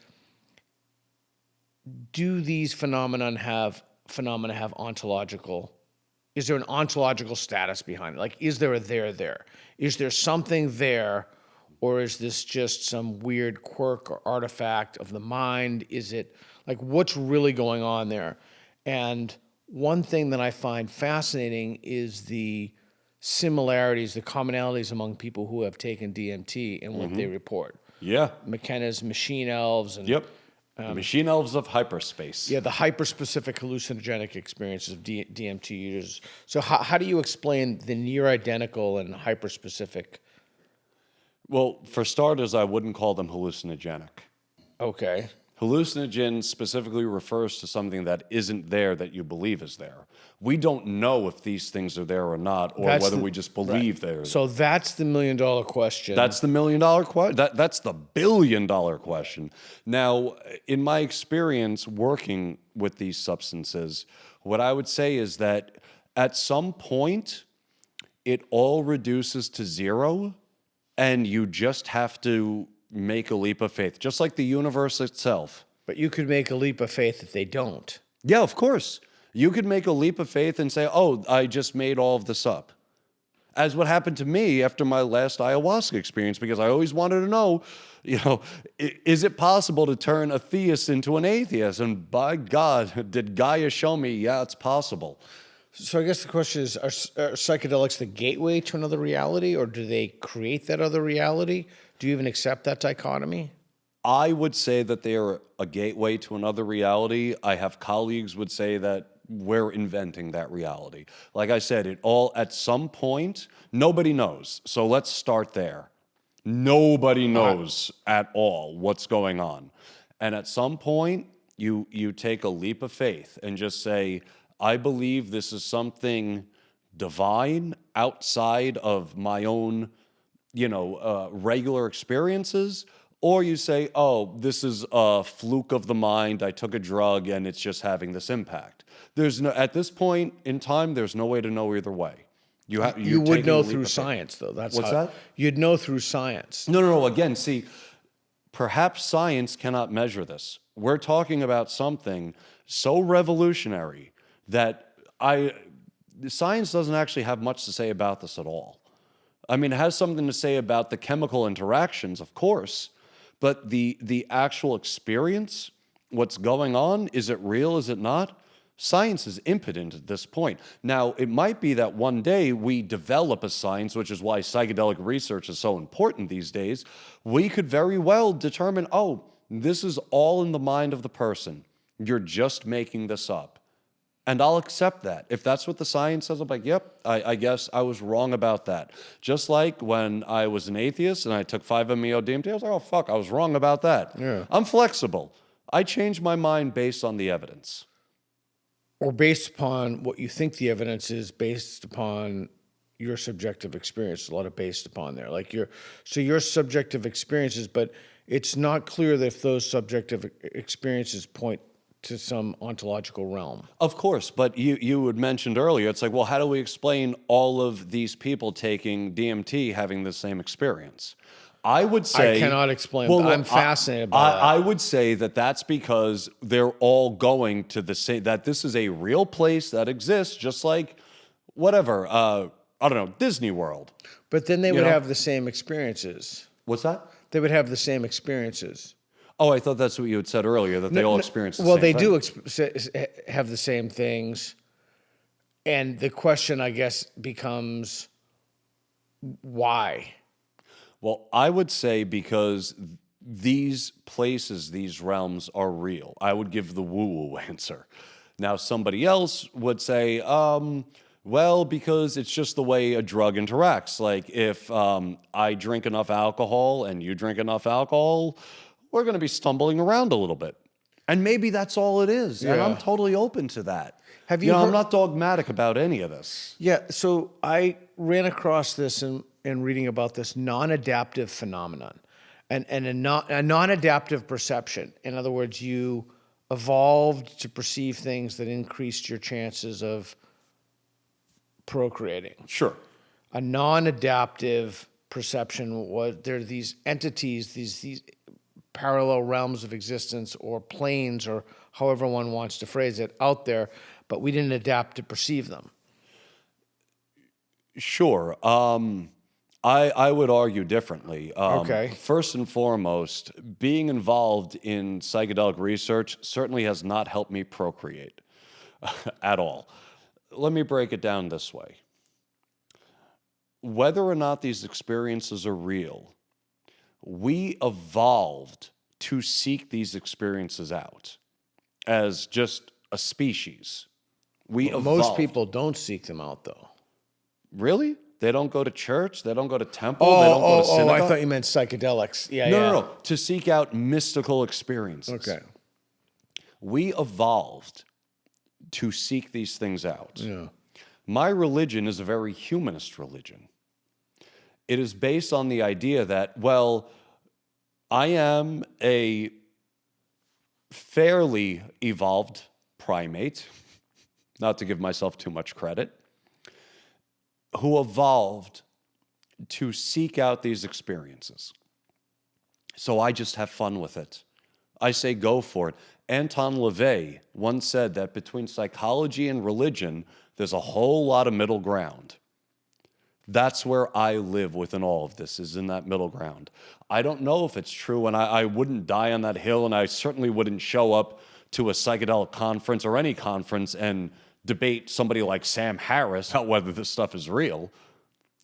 do these phenomena have ontological is there an ontological status behind it? Like, is there a there? Is there something there, or is this just some weird quirk or artifact of the mind? Is it, like, what's really going on there? And one thing that I find fascinating is the similarities, the commonalities among people who have taken DMT and what they report. Yeah. McKenna's machine elves and Yep. The machine elves of hyperspace. the hyper-specific hallucinogenic experiences of DMT users. So how do you explain the near-identical and hyper-specific? Well, for starters, I wouldn't call them hallucinogenic. Okay. Hallucinogen specifically refers to something that isn't there that you believe is there. We don't know if these things are there or not, or whether we just believe they're there. So that's the million-dollar question. That's the million-dollar question. That's the billion-dollar question. Now, in my experience working with these substances, what I would say is that at some point, it all reduces to zero, and you just have to make a leap of faith, just like the universe itself. But you could make a leap of faith if they don't. Yeah, of course. You could make a leap of faith and say, oh, I just made all of this up. As what happened to me after my last ayahuasca experience, because I always wanted to know, is it possible to turn a theist into an atheist? And by God, did Gaia show me, yeah, it's possible. So I guess the question is, are psychedelics the gateway to another reality, or do they create that other reality? Do you even accept that dichotomy? I would say that they are a gateway to another reality. I have colleagues would say that we're inventing that reality. Like I said, it all, at some point, nobody knows. So let's start there. Nobody knows at all what's going on. And at some point, you take a leap of faith and just say, I believe this is something divine outside of my own, regular experiences. Or you say, oh, this is a fluke of the mind. I took a drug and it's just having this impact. At this point in time, there's no way to know either way. You would know through science, though. What's that? You'd know through science. No. Again, see, perhaps science cannot measure this. We're talking about something so revolutionary that science doesn't actually have much to say about this at all. I mean, it has something to say about the chemical interactions, of course, but the actual experience, what's going on, is it real, is it not? Science is impotent at this point. Now, it might be that one day we develop a science, which is why psychedelic research is so important these days. We could very well determine, oh, this is all in the mind of the person. You're just making this up. And I'll accept that. If that's what the science says, I'm like, yep, I guess I was wrong about that. Just like when I was an atheist and I took 5-MeO-DMT, I was like, oh, fuck, I was wrong about that. Yeah. I'm flexible. I change my mind based on the evidence. Or based upon what you think the evidence is, based upon your subjective experience. A lot of based upon there. So your subjective experiences, but it's not clear that if those subjective experiences point to some ontological realm. Of course, but you had mentioned earlier, it's like, well, how do we explain all of these people taking DMT having the same experience? I would say... I cannot explain, but I'm fascinated by that. I would say that that's because they're all going to the same... That this is a real place that exists, just like, whatever, I don't know, Disney World. But then they would have the same experiences. What's that? They would have the same experiences. Oh, I thought that's what you had said earlier, that they all experience the well, same they thing. do have the same things. And the question, I guess, becomes why? Well, I would say because these places, these realms are real. I would give the woo-woo answer. Now, somebody else would say, well, because it's just the way a drug interacts. Like if I drink enough alcohol and you drink enough alcohol, we're going to be stumbling around a little bit. And maybe that's all it is. And I'm totally open to that. Have you I'm not dogmatic about any of this. Yeah, so I ran across this in reading about this non-adaptive phenomenon and a non-adaptive perception. In other words, you evolved to perceive things that increased your chances of procreating. Sure. A non-adaptive perception was there are these entities, these parallel realms of existence or planes or however one wants to phrase it out there, but we didn't adapt to perceive them. Sure. I would argue differently. Okay. First and foremost, being involved in psychedelic research certainly has not helped me procreate at all. Let me break it down this way. Whether or not these experiences are real, we evolved to seek these experiences out as just a species. We evolved. Most people don't seek them out, though. Really? They don't go to church? They don't go to temple? They don't go to synagogue? I thought you meant psychedelics. Yeah, No, yeah. no, no. To seek out mystical experiences. Okay. We evolved to seek these things out. Yeah. My religion is a very humanist religion. It is based on the idea that, well, I am a fairly evolved primate, not to give myself too much credit, who evolved to seek out these experiences. So I just have fun with it. I say go for it. Anton LaVey once said that between psychology and religion, there's a whole lot of middle ground. That's where I live within all of this, is in that middle ground. I don't know if it's true, and I wouldn't die on that hill, and I certainly wouldn't show up to a psychedelic conference or any conference and debate somebody like Sam Harris about whether this stuff is real.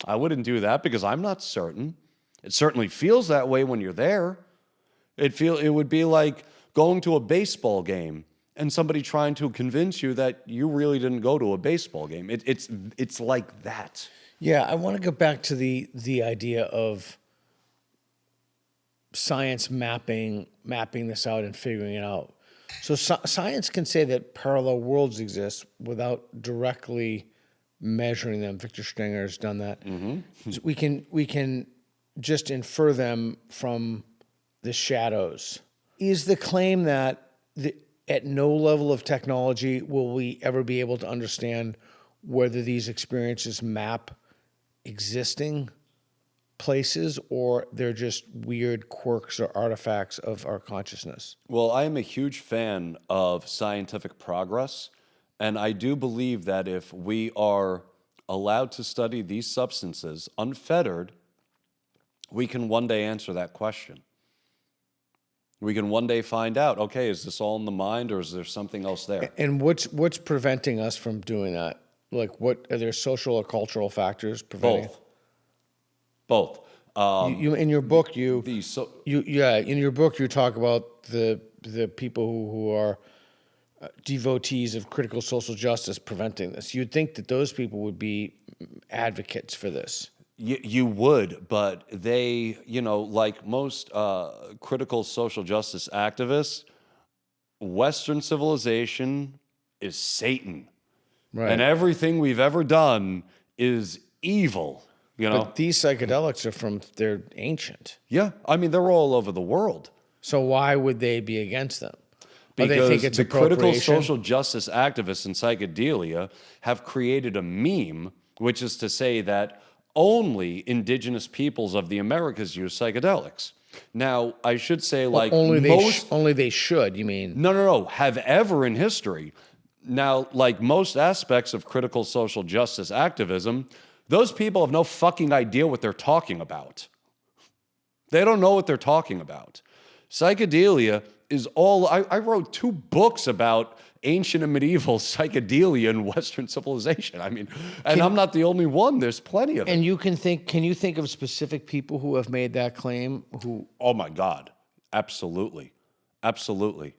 I wouldn't do that because I'm not certain. It certainly feels that way when you're there. It would be like going to a baseball game and somebody trying to convince you that you really didn't go to a baseball game. It's like that. Yeah, I want to go back to the idea of science mapping this out and figuring it out. So science can say that parallel worlds exist without directly measuring them. Victor Stringer's done that. Mm-hmm. So we can just infer them from the shadows. Is the claim that at no level of technology will we ever be able to understand whether these experiences map existing places or they're just weird quirks or artifacts of our consciousness? Well, I am a huge fan of scientific progress, and I do believe that if we are allowed to study these substances unfettered, we can one day answer that question. We can one day find out, okay, is this all in the mind or is there something else there? And what's preventing us from doing that? Like, what are there social or cultural factors preventing? Both. You in your book in your book you talk about the people who are devotees of critical social justice preventing this. You'd think that those people would be advocates for this. You would, but they, like most critical social justice activists, Western civilization is Satan. Right. And everything we've ever done is evil, But these psychedelics they're ancient. Yeah, I mean, they're all over the world. So why would they be against them? Because they think it's the critical appropriation? social justice activists in psychedelia have created a meme, which is to say that only indigenous peoples of the Americas use psychedelics. Now, I should say, only they should, you mean? No, have ever in history. Now, like most aspects of critical social justice activism, those people have no fucking idea what they're talking about. They don't know what they're talking about. Psychedelia is all... I wrote 2 books about ancient and medieval psychedelia in Western civilization. I mean, I'm not the only one. There's plenty of them. And can you think of specific people who have made that claim? Oh my God, absolutely, absolutely.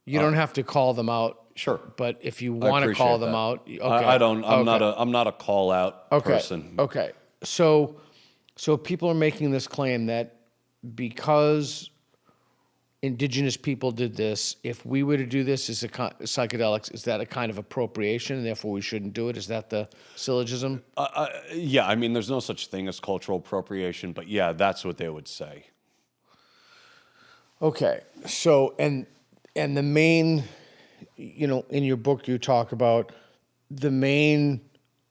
You don't have to call them out. Sure, but if you want to call them out, okay. I don't. I'm not a call out person. Okay. So people are making this claim that because indigenous people did this, if we were to do this as psychedelics, is that a kind of appropriation, and therefore we shouldn't do it? Is that the syllogism? Yeah, I mean, there's no such thing as cultural appropriation, but yeah, that's what they would say. Okay. So and the main, in your book you talk about the main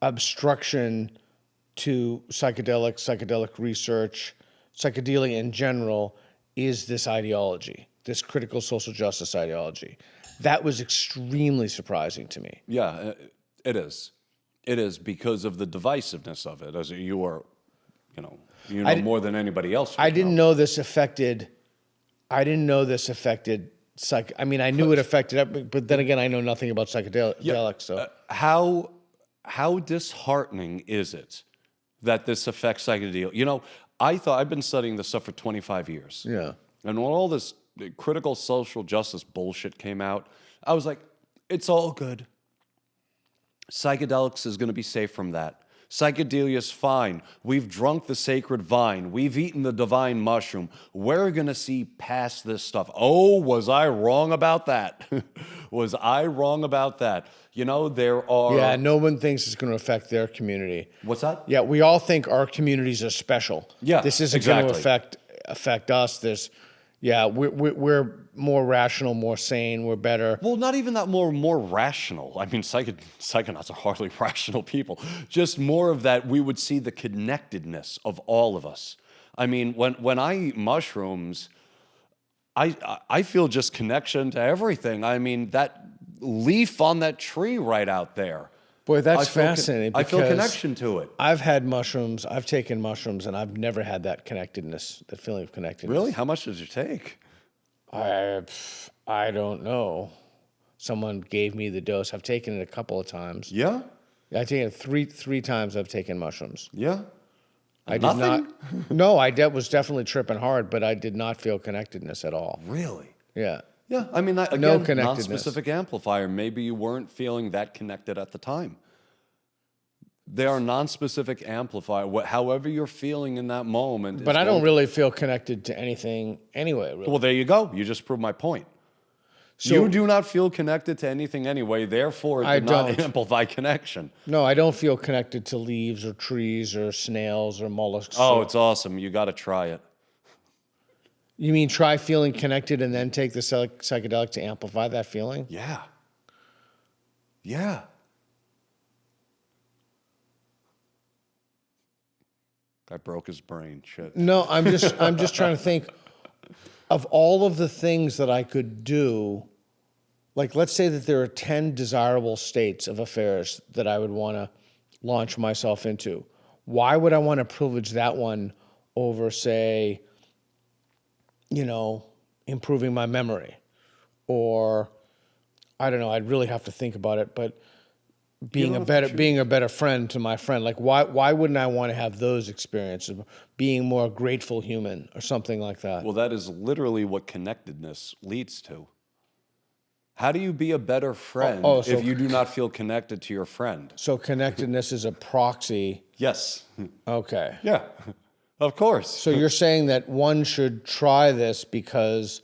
obstruction to psychedelic research, psychedelia in general, is this ideology, this critical social justice ideology. That was extremely surprising to me. Yeah, it is. It is because of the divisiveness of it, as you are, you I know d- more than anybody else. I would didn't know this affected. I didn't know this affected I mean, I knew it affected it, but then again, I know nothing about psychedelics. So How disheartening is it that this affects psychedelics? I've been studying this stuff for 25 years. yeah, And when all this critical social justice bullshit came out, I was like, it's all good. Psychedelics is going to be safe from that. Psychedelia is fine. We've drunk the sacred vine. We've eaten the divine mushroom. We're going to see past this stuff. Oh, was I wrong about that? Was I wrong about that? There are... yeah. No one thinks it's going to affect their community. What's that? Yeah, we all think our communities are special. Yeah, this isn't going to exactly. affect us. We're more rational, more sane. We're better. Well, not even that more rational. I mean, psychonauts are hardly rational people. Just more of that, we would see the connectedness of all of us. I mean, when I eat mushrooms, I feel just connection to everything. I mean, that leaf on that tree right out there. Boy, that's I feel fascinating. I feel because connection to it. I've had mushrooms. I've taken mushrooms, and I've never had that connectedness, that feeling of connectedness. Really? How much did you take? I don't know. Someone gave me the dose. I've taken it a couple of times. Yeah? I've taken it three times. I've taken mushrooms. Yeah? I did Nothing? not. No, was definitely tripping hard, but I did not feel connectedness at all. Really? Yeah. Yeah, I mean, again, No connectedness. non-specific amplifier. Maybe you weren't feeling that connected at the time. They are non-specific amplifier. However you're feeling in that moment. But I don't really feel connected to anything anyway, really. Well, there you go. You just proved my point. So- you do not feel connected to anything anyway. Therefore, it I did not don't. amplify connection. No, I don't feel connected to leaves or trees or snails or mollusks. Oh, it's awesome. You got to try it. You mean try feeling connected and then take the psychedelic to amplify that feeling? Yeah. Yeah. Guy broke his brain. Shit. No, I'm just trying to think of all of the things that I could do. Like, let's say that there are 10 desirable states of affairs that I would want to launch myself into. Why would I want to privilege that one over, say, improving my memory? Or, I don't know, I'd really have to think about it, but being a better friend to my friend. Like, why wouldn't I want to have those experiences? Being more grateful human or something like that. Well, that is literally what connectedness leads to. How do you be a better friend so- if you do not feel connected to your friend? So connectedness is a proxy. Yes. Okay. Yeah, of course. So you're saying that one should try this because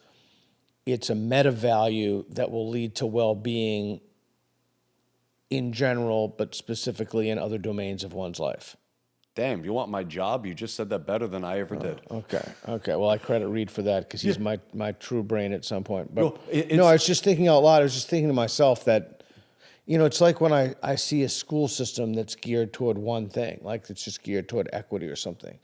it's a meta value that will lead to well-being in general, but specifically in other domains of one's life. Damn, you want my job? You just said that better than I ever did. Okay. Well, I credit Reed for that because he's my true brain at some point. But No, no, I was just thinking out loud. I was just thinking to myself that, it's like when I see a school system that's geared toward one thing, like it's just geared toward equity or something.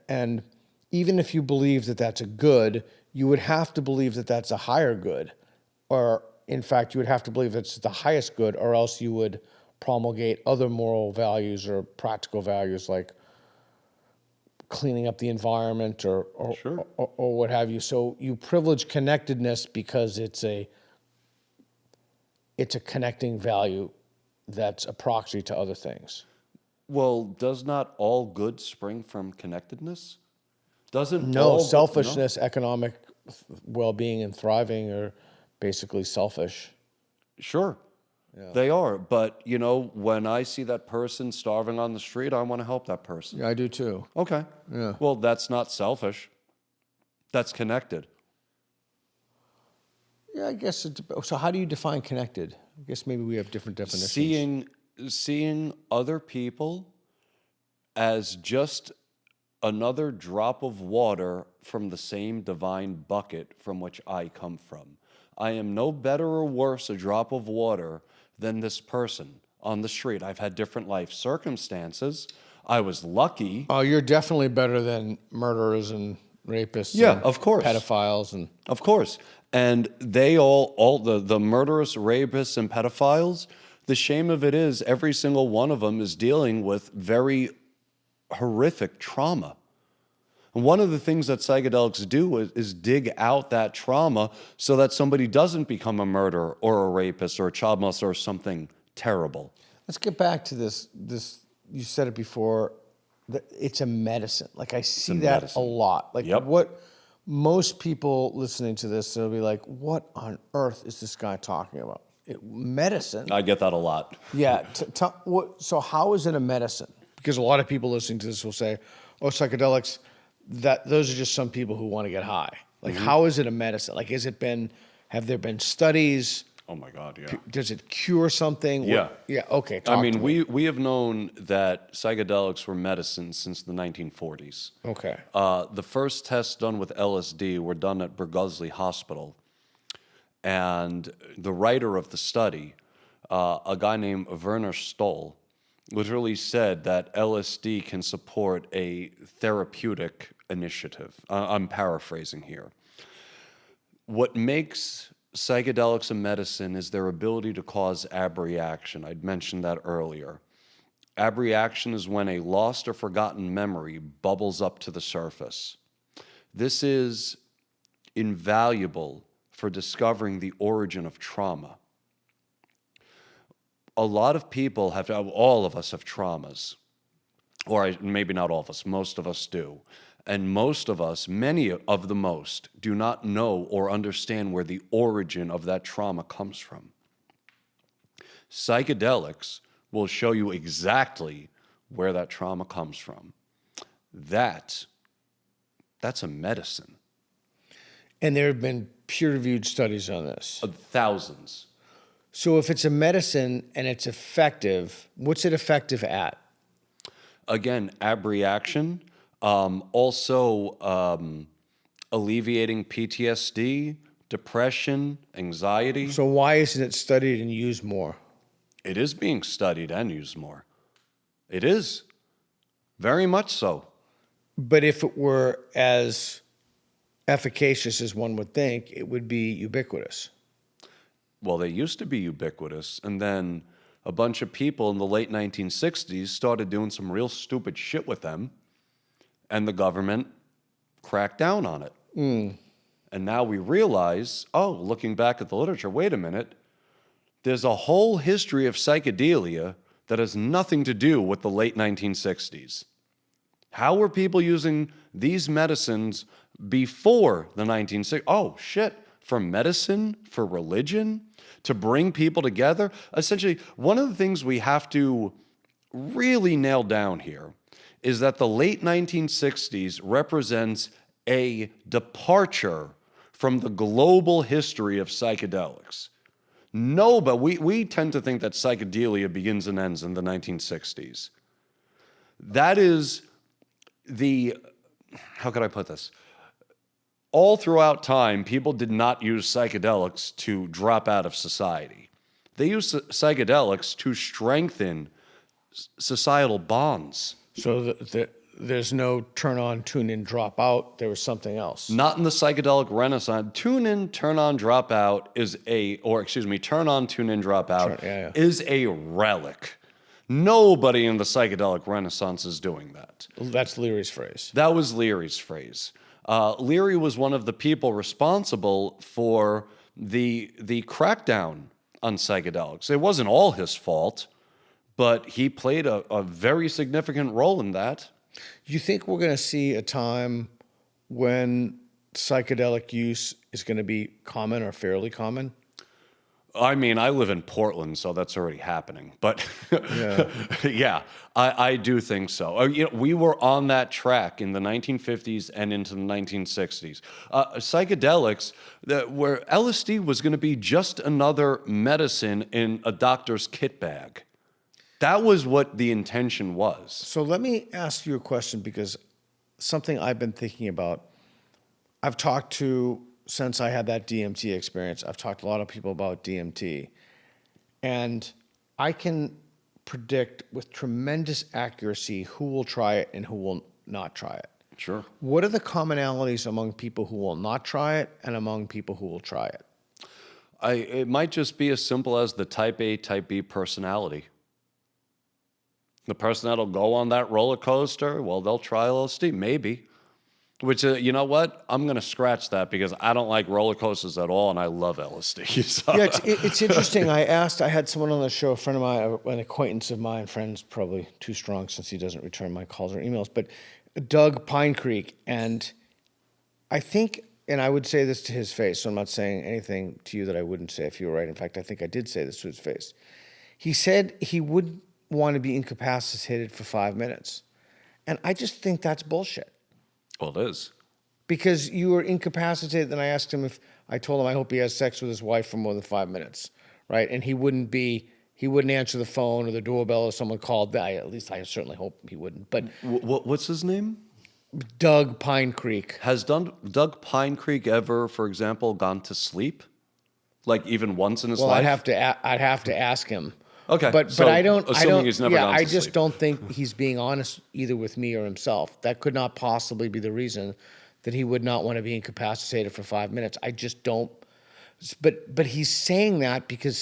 And even if you believe that that's a good, you would have to believe that that's a higher good. Or, in fact, you would have to believe it's the highest good, or else you would promulgate other moral values or practical values like cleaning up the environment or what have you. So you privilege connectedness because it's a connecting value that's a proxy to other things. Well, does not all good spring from connectedness? Doesn't No, all selfishness, economic well-being, and thriving are basically selfish. Sure, they are. But, when I see that person starving on the street, I want to help that person. Yeah, I do too. Okay. Yeah. Well, that's not selfish. That's connected. Yeah, I guess so how do you define connected? I guess maybe we have different definitions. Seeing other people as just another drop of water from the same divine bucket from which I come from. I am no better or worse a drop of water than this person on the street. I've had different life circumstances. I was lucky. Oh, you're definitely better than murderers and rapists. Yeah, and of course. pedophiles and Of course. And they all the murderous rapists and pedophiles, The shame of it is every single one of them is dealing with very horrific trauma. And one of the things that psychedelics do is dig out that trauma so that somebody doesn't become a murderer or a rapist or a child molester or something terrible. Let's get back to this. You said it before. It's a medicine. Like I see that medicine. a lot. Like Yep. what most people listening to this, they'll be like, "What on earth is this guy talking about?" Medicine. I get that a lot. Yeah. So how is it a medicine? Because a lot of people listening to this will say, "Oh, psychedelics. Those are just some people who want to get high." Like, how is it a medicine? Like, have there been studies? Oh my God, yeah. Does it cure something? Yeah. Yeah. Okay. I mean, we have known that psychedelics were medicine since the 1940s. Okay. The first tests done with LSD were done at Burgosly Hospital. And the writer of the study, a guy named Werner Stoll, literally said that LSD can support a therapeutic initiative. I'm paraphrasing here. What makes psychedelics a medicine is their ability to cause abreaction. I'd mentioned that earlier. Abreaction is when a lost or forgotten memory bubbles up to the surface. This is invaluable for discovering the origin of trauma. A lot of people all of us have traumas. Or maybe not all of us, most of us do. And most of us, many of the most, do not know or understand where the origin of that trauma comes from. Psychedelics will show you exactly where that trauma comes from. That's a medicine. And there have been peer-reviewed studies on this. Thousands. So if it's a medicine and it's effective, what's it effective at? Again, abreaction. Also alleviating PTSD, depression, anxiety. So why isn't it studied and used more? It is being studied and used more. It is. Very much so. But if it were as efficacious as one would think, it would be ubiquitous. Well, they used to be ubiquitous, and then a bunch of people in the late 1960s started doing some real stupid shit with them, and the government cracked down on it. And now we realize, looking back at the literature, wait a minute, there's a whole history of psychedelia that has nothing to do with the late 1960s. How were people using these medicines before the 1960s? Oh, shit, for medicine, for religion, to bring people together? Essentially, one of the things we have to really nail down here is that the late 1960s represents a departure from the global history of psychedelics. No, but we tend to think that psychedelia begins and ends in the 1960s. That is how could I put this? All throughout time, people did not use psychedelics to drop out of society. They used psychedelics to strengthen societal bonds. So there's no turn on, tune in, drop out. There was something else. Not in the psychedelic renaissance. Tune in, turn on, drop out turn on, tune in, drop out is a relic. Nobody in the psychedelic renaissance is doing that. That's Leary's phrase. That was Leary's phrase. Leary was one of the people responsible for the crackdown on psychedelics. It wasn't all his fault, but he played a very significant role in that. You think we're going to see a time when psychedelic use is going to be common or fairly common? I mean, I live in Portland, so that's already happening. But yeah, I do think so. We were on that track in the 1950s and into the 1960s. Psychedelics, where LSD was going to be just another medicine in a doctor's kit bag. That was what the intention was. So let me ask you a question, because something I've been thinking about. I've talked to, since I had that DMT experience, I've talked to a lot of people about DMT. And I can predict with tremendous accuracy who will try it and who will not try it. Sure. What are the commonalities among people who will not try it and among people who will try it? It might just be as simple as the type A, type B personality. The person that'll go on that roller coaster, well, they'll try LSD, maybe. Which, you know what? I'm going to scratch that because I don't like roller coasters at all, and I love LSD. So. Yeah, it's interesting. I had someone on the show, a friend of mine, an acquaintance of mine, friend's probably too strong since he doesn't return my calls or emails, but Doug Pine Creek. And I think, and I would say this to his face, so I'm not saying anything to you that I wouldn't say if you were right. In fact, I think I did say this to his face. He said he would want to be incapacitated for 5 minutes. And I just think that's bullshit. Well, it is. Because you were incapacitated, then I asked him if, I told him I hope he has sex with his wife for more than 5 minutes, right? And he wouldn't answer the phone or the doorbell if someone called. At least I certainly hope he wouldn't. But What's his name? Doug Pine Creek. Has Doug Pine Creek ever, for example, gone to sleep? Like even once in his Well, life? I'd have to ask him. Okay, But so I don't. assuming he's never gone to I just sleep. don't think he's being honest either with me or himself. That could not possibly be the reason that he would not want to be incapacitated for 5 minutes. I just don't. But he's saying that because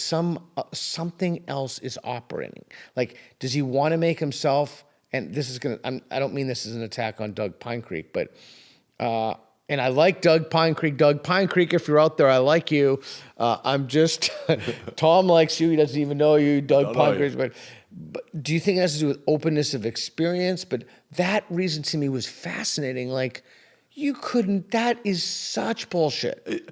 something else is operating. Like, does he want to make himself? And this is I don't mean this is an attack on Doug Pine Creek, but. And I like Doug Pine Creek. Doug Pine Creek, if you're out there, I like you. I'm just, Tom likes you. He doesn't even know you, Doug Pine Creek. But do you think it has to do with openness of experience? But that reason to me was fascinating. Like, you couldn't, that is such bullshit.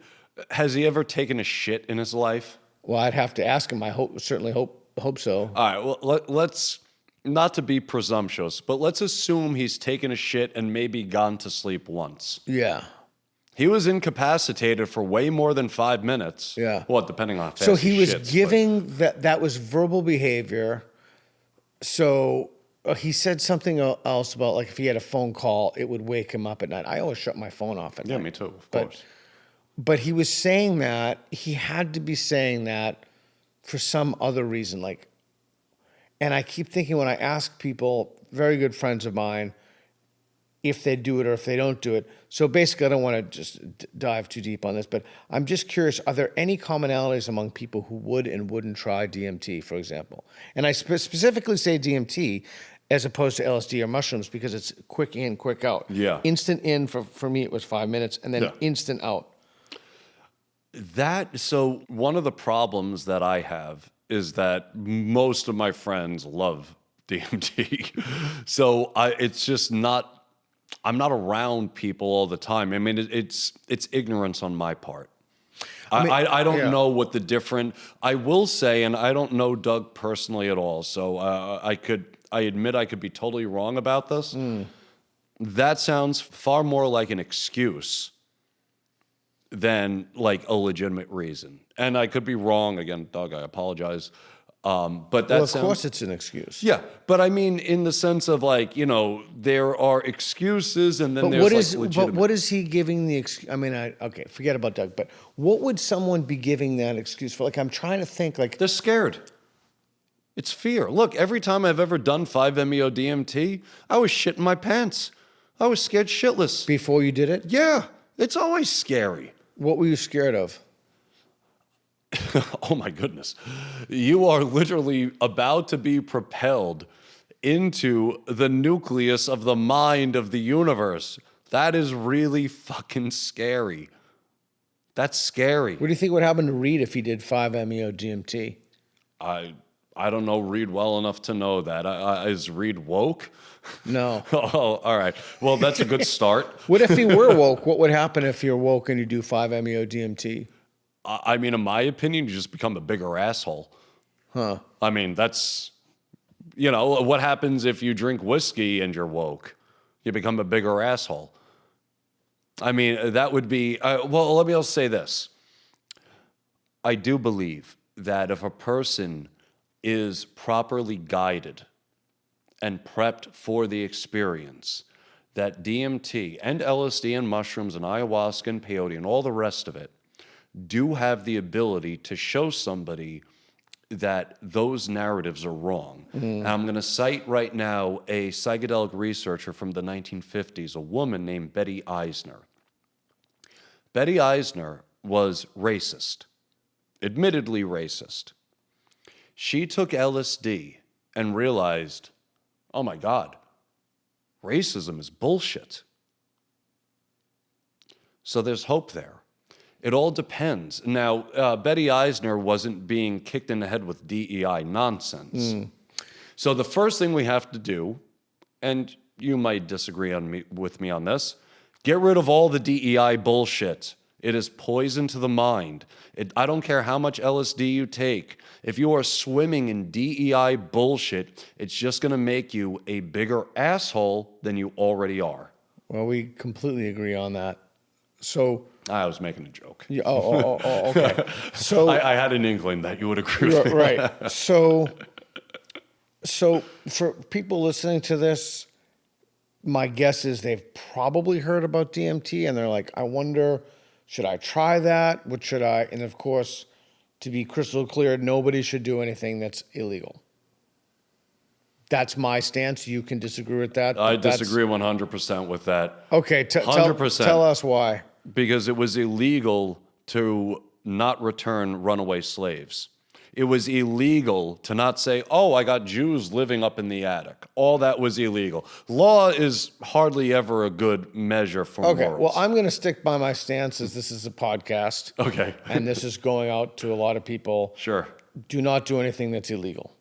Has he ever taken a shit in his life? Well, I'd have to ask him. I certainly hope so. All right, well, let's, not to be presumptuous, but let's assume he's taken a shit and maybe gone to sleep once. Yeah. He was incapacitated for way more than 5 minutes. Yeah. Well, depending on how fast So he was shits, giving that was verbal behavior. So he said something else about, like, if he had a phone call, it would wake him up at night. I always shut my phone off at night. Yeah, me too, of course. But he was saying that, he had to be saying that for some other reason. Like, and I keep thinking when I ask people, very good friends of mine, if they do it or if they don't do it. So basically, I don't want to just dive too deep on this, but I'm just curious, are there any commonalities among people who would and wouldn't try DMT, for example? And I specifically say DMT as opposed to LSD or mushrooms because it's quick in, quick out. Yeah. Instant in, for me, it was 5 minutes, and then instant out. So one of the problems that I have is that most of my friends love DMT. So it's just not, I'm not around people all the time. I mean, it's ignorance on my part. I don't know what the different, I will say, and I don't know Doug personally at all, so I admit I could be totally wrong about this. That sounds far more like an excuse than like a legitimate reason. And I could be wrong. Again, Doug, I apologize. But that's Well, of course it's an excuse. Yeah, but I mean, in the sense of, like, you know, there are excuses, and then But there's legitimate. what is he giving the excuse? I mean, okay, forget about Doug. But what would someone be giving that excuse for? Like, I'm trying to think. Like, They're scared. It's fear. Look, every time I've ever done 5-MeO DMT, I was shitting my pants. I was scared shitless. before you did it, Yeah, it's always scary. what were you scared of? Oh my goodness. You are literally about to be propelled into the nucleus of the mind of the universe. That is really fucking scary. That's scary. What do you think would happen to Reed if he did 5-MeO DMT? I don't know Reed well enough to know that. Is Reed woke? No. Oh, all right. Well, that's a good start. What if he were woke? What would happen if you're woke and you do 5-MeO DMT? I mean, in my opinion, you just become a bigger asshole. Huh. I mean, that's, you know, what happens if you drink whiskey and you're woke? You become a bigger asshole. I mean, that would be, well, let me also say this. I do believe that if a person is properly guided and prepped for the experience, that DMT and LSD and mushrooms and ayahuasca and peyote and all the rest of it do have the ability to show somebody that those narratives are wrong. And I'm going to cite right now a psychedelic researcher from the 1950s, a woman named Betty Eisner. Betty Eisner was racist. admittedly racist. She took LSD and realized, oh my God, racism is bullshit. So there's hope there. It all depends. Now, Betty Eisner wasn't being kicked in the head with DEI nonsense. So the first thing we have to do, and you might disagree with me on this, get rid of all the DEI bullshit. It is poison to the mind. I don't care how much LSD you take. If you are swimming in DEI bullshit, it's just going to make you a bigger asshole than you already are. Well, we completely agree on that. So I was making a joke. yeah, okay. So I had an inkling that you would agree with me. right. So for people listening to this, my guess is they've probably heard about DMT and they're like, I wonder, should I try that? What should I? And of course, to be crystal clear, nobody should do anything that's illegal. That's my stance. You can disagree with that. I disagree 100% with that. Okay, 100%. Tell us why. Because it was illegal to not return runaway slaves. It was illegal to not say, oh, I got Jews living up in the attic. All that was illegal. Law is hardly ever a good measure for Okay, morals. well, I'm going to stick by my stance as this is a podcast. Okay. And this is going out to a lot of people. Sure. Do not do anything that's illegal.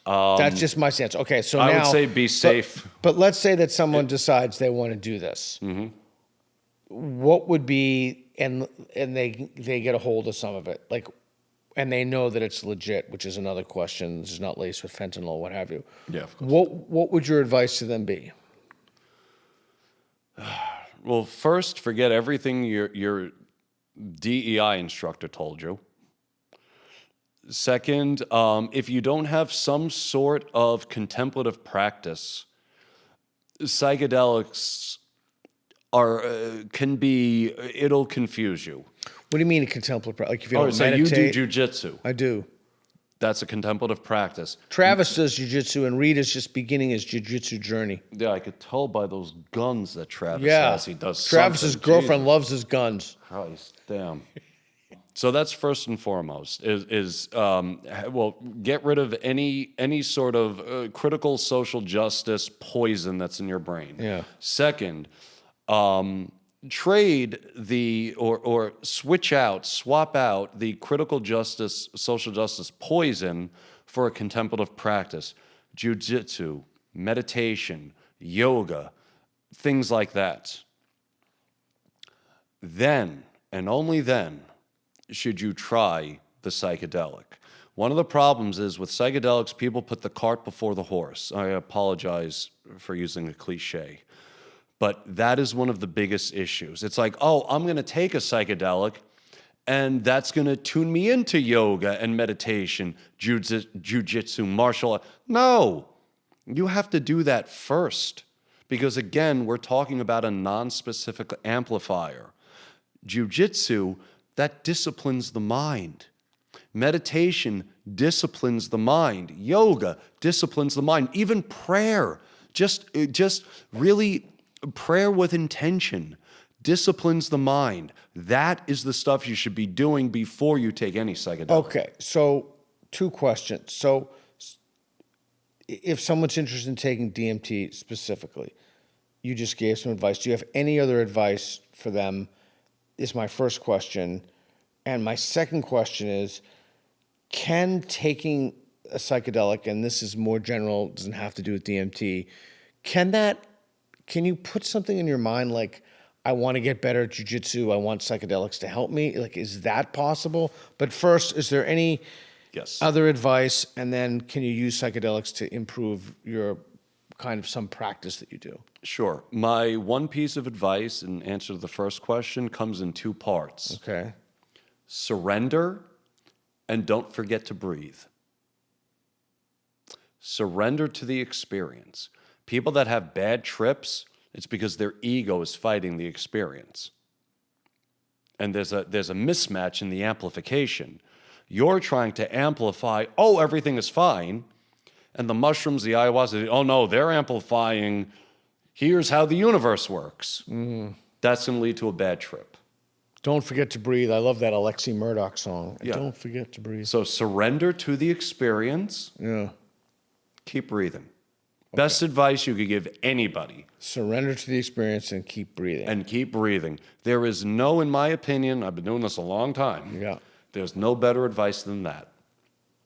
That's just my stance. Okay, so I now... would say be safe. But let's say that someone decides they want to do this. Mm-hmm. What would be... And they get a hold of some of it. Like... And they know that it's legit, which is another question. This is not laced with fentanyl, what have you. Yeah, of course. What would your advice to them be? Well, first, forget everything your DEI instructor told you. Second, if you don't have some sort of contemplative practice, psychedelics it'll confuse you. What do you mean a contemplative practice? Like if you don't so meditate? you do jujitsu. I do. That's a contemplative practice. Travis does jiu-jitsu, and Reed is just beginning his jiu-jitsu journey. Yeah, I could tell by those guns that Travis Yeah. has. He does Travis's something. girlfriend Jesus loves his guns. Christ, damn. So that's first and foremost get rid of any sort of critical social justice poison that's in your brain. Yeah. Second, trade or swap out the critical justice, social justice poison for a contemplative practice. Jiu-jitsu, meditation, yoga, things like that. Then, and only then, should you try the psychedelic. One of the problems is with psychedelics, people put the cart before the horse. I apologize for using a cliche. But that is one of the biggest issues. It's like, oh, I'm going to take a psychedelic, and that's going to tune me into yoga and meditation, jiu-jitsu, martial art. No, you have to do that first. Because again, we're talking about a non-specific amplifier. Jiu-jitsu, that disciplines the mind. Meditation disciplines the mind. Yoga disciplines the mind. Even prayer, just really... prayer with intention disciplines the mind. That is the stuff you should be doing before you take any psychedelic. Okay, so 2 questions. So if someone's interested in taking DMT specifically, you just gave some advice. Do you have any other advice for them? Is my first question. And my second question is, can taking a psychedelic, and this is more general, doesn't have to do with DMT, can you put something in your mind like, I want to get better at jiu-jitsu, I want psychedelics to help me? Like, is that possible? But first, is there any other advice? And then can you use psychedelics to improve your kind of some practice that you do? Sure. My one piece of advice in answer to the first question comes in 2 parts. Okay. Surrender and don't forget to breathe. Surrender to the experience. People that have bad trips, it's because their ego is fighting the experience. And there's a mismatch in the amplification. You're trying to amplify, oh, everything is fine. And the mushrooms, the ayahuasca, oh no, they're amplifying, here's how the universe works. Mm. That's going to lead to a bad trip. Don't forget to breathe. I love that Alexi Murdoch song. Yeah. Don't forget to breathe. So surrender to the experience. Yeah. Keep breathing. Best advice you could give anybody. Surrender to the experience and keep breathing. And keep breathing. There is no, in my opinion, I've been doing this a long time. Yeah. There's no better advice than that.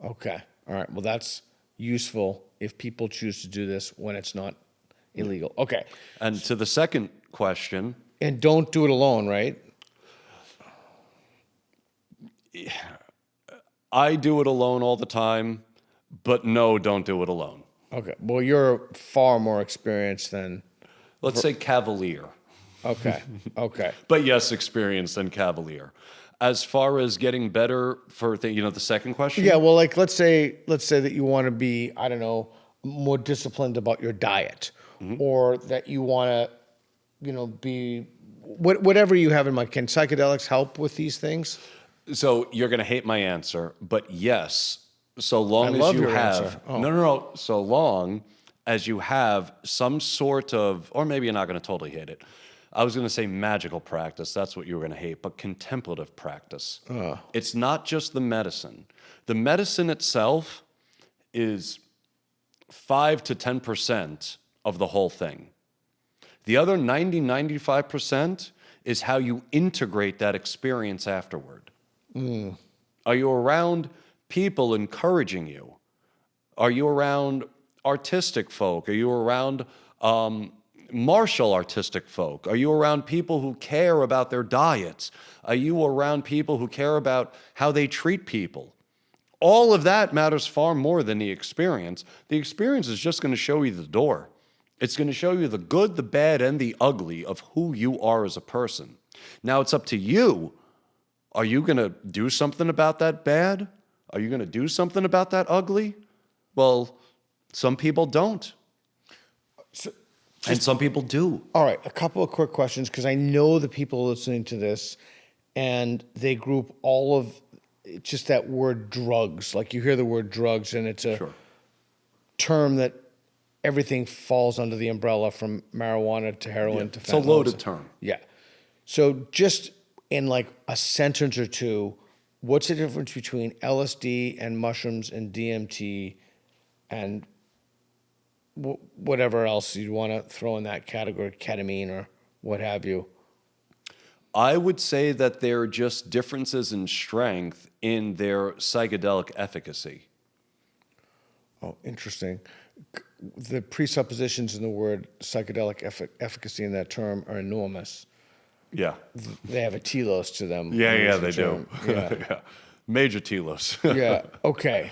Okay. All right. Well, that's useful if people choose to do this when it's not illegal. Okay. And to the second question, And don't do it alone, right? I do it alone all the time, but no, don't do it alone. Okay. Well, you're far more experienced than. Let's say cavalier. Okay. Okay. But yes, experienced and cavalier. As far as getting better for the second question? Yeah. Well, like let's say that you want to be, I don't know, more disciplined about your diet, or that you want to, be whatever you have in mind. Can psychedelics help with these things? So you're going to hate my answer, but yes, so long I as love you your have answer. Oh. no, so long as you have some sort of, or maybe you're not going to totally hate it. I was going to say magical practice. That's what you were going to hate, but contemplative practice. It's not just the medicine. The medicine itself is 5 to 10% of the whole thing. The other 95% is how you integrate that experience afterward. Are you around people encouraging you? Are you around artistic folk? Are you around martial artistic folk? Are you around people who care about their diets? Are you around people who care about how they treat people? All of that matters far more than the experience. The experience is just going to show you the door. It's going to show you the good, the bad, and the ugly of who you are as a person. Now it's up to you. Are you going to do something about that bad? Are you going to do something about that ugly? Well, some people don't. And some people do. All right, a couple of quick questions, because I know the people listening to this, and they group all of just that word drugs. Like you hear the word drugs, and it's a term that everything falls under the umbrella, from marijuana to heroin to fentanyl. It's a loaded term. Yeah. So just in like a sentence or two, what's the difference between LSD and mushrooms and DMT and whatever else you'd want to throw in that category, ketamine or what have you? I would say that they're just differences in strength in their psychedelic efficacy. Oh, interesting. The presuppositions in the word psychedelic efficacy in that term are enormous. Yeah. They have a telos to them. Yeah, they do. Yeah. Yeah. Major telos. Yeah. Okay.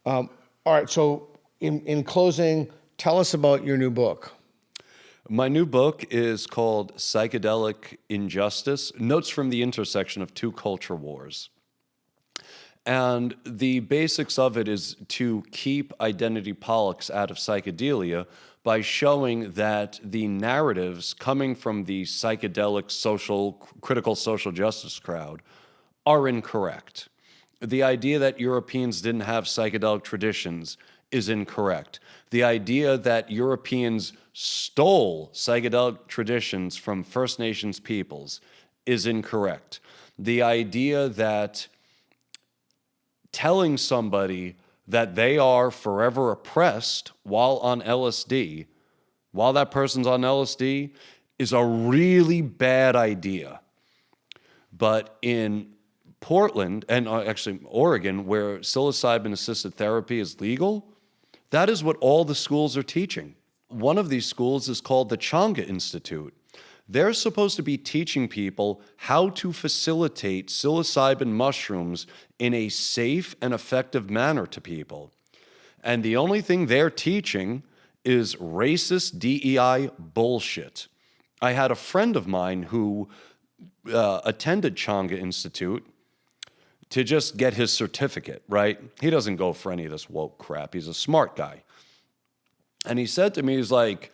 All right. So in closing, tell us about your new book. My new book is called Psychedelic Injustice, Notes from the Intersection of Two Culture Wars. And the basics of it is to keep identity politics out of psychedelia by showing that the narratives coming from the psychedelic critical social justice crowd are incorrect. The idea that Europeans didn't have psychedelic traditions is incorrect. The idea that Europeans stole psychedelic traditions from First Nations peoples is incorrect. The idea that telling somebody that they are forever oppressed while on LSD, while that person's on LSD, is a really bad idea. But in Portland, and actually Oregon, where psilocybin-assisted therapy is legal, that is what all the schools are teaching. One of these schools is called the Changa Institute. They're supposed to be teaching people how to facilitate psilocybin mushrooms in a safe and effective manner to people. And the only thing they're teaching is racist DEI bullshit. I had a friend of mine who attended Changa Institute to just get his certificate, right? He doesn't go for any of this woke crap. He's a smart guy. And he said to me, he's like,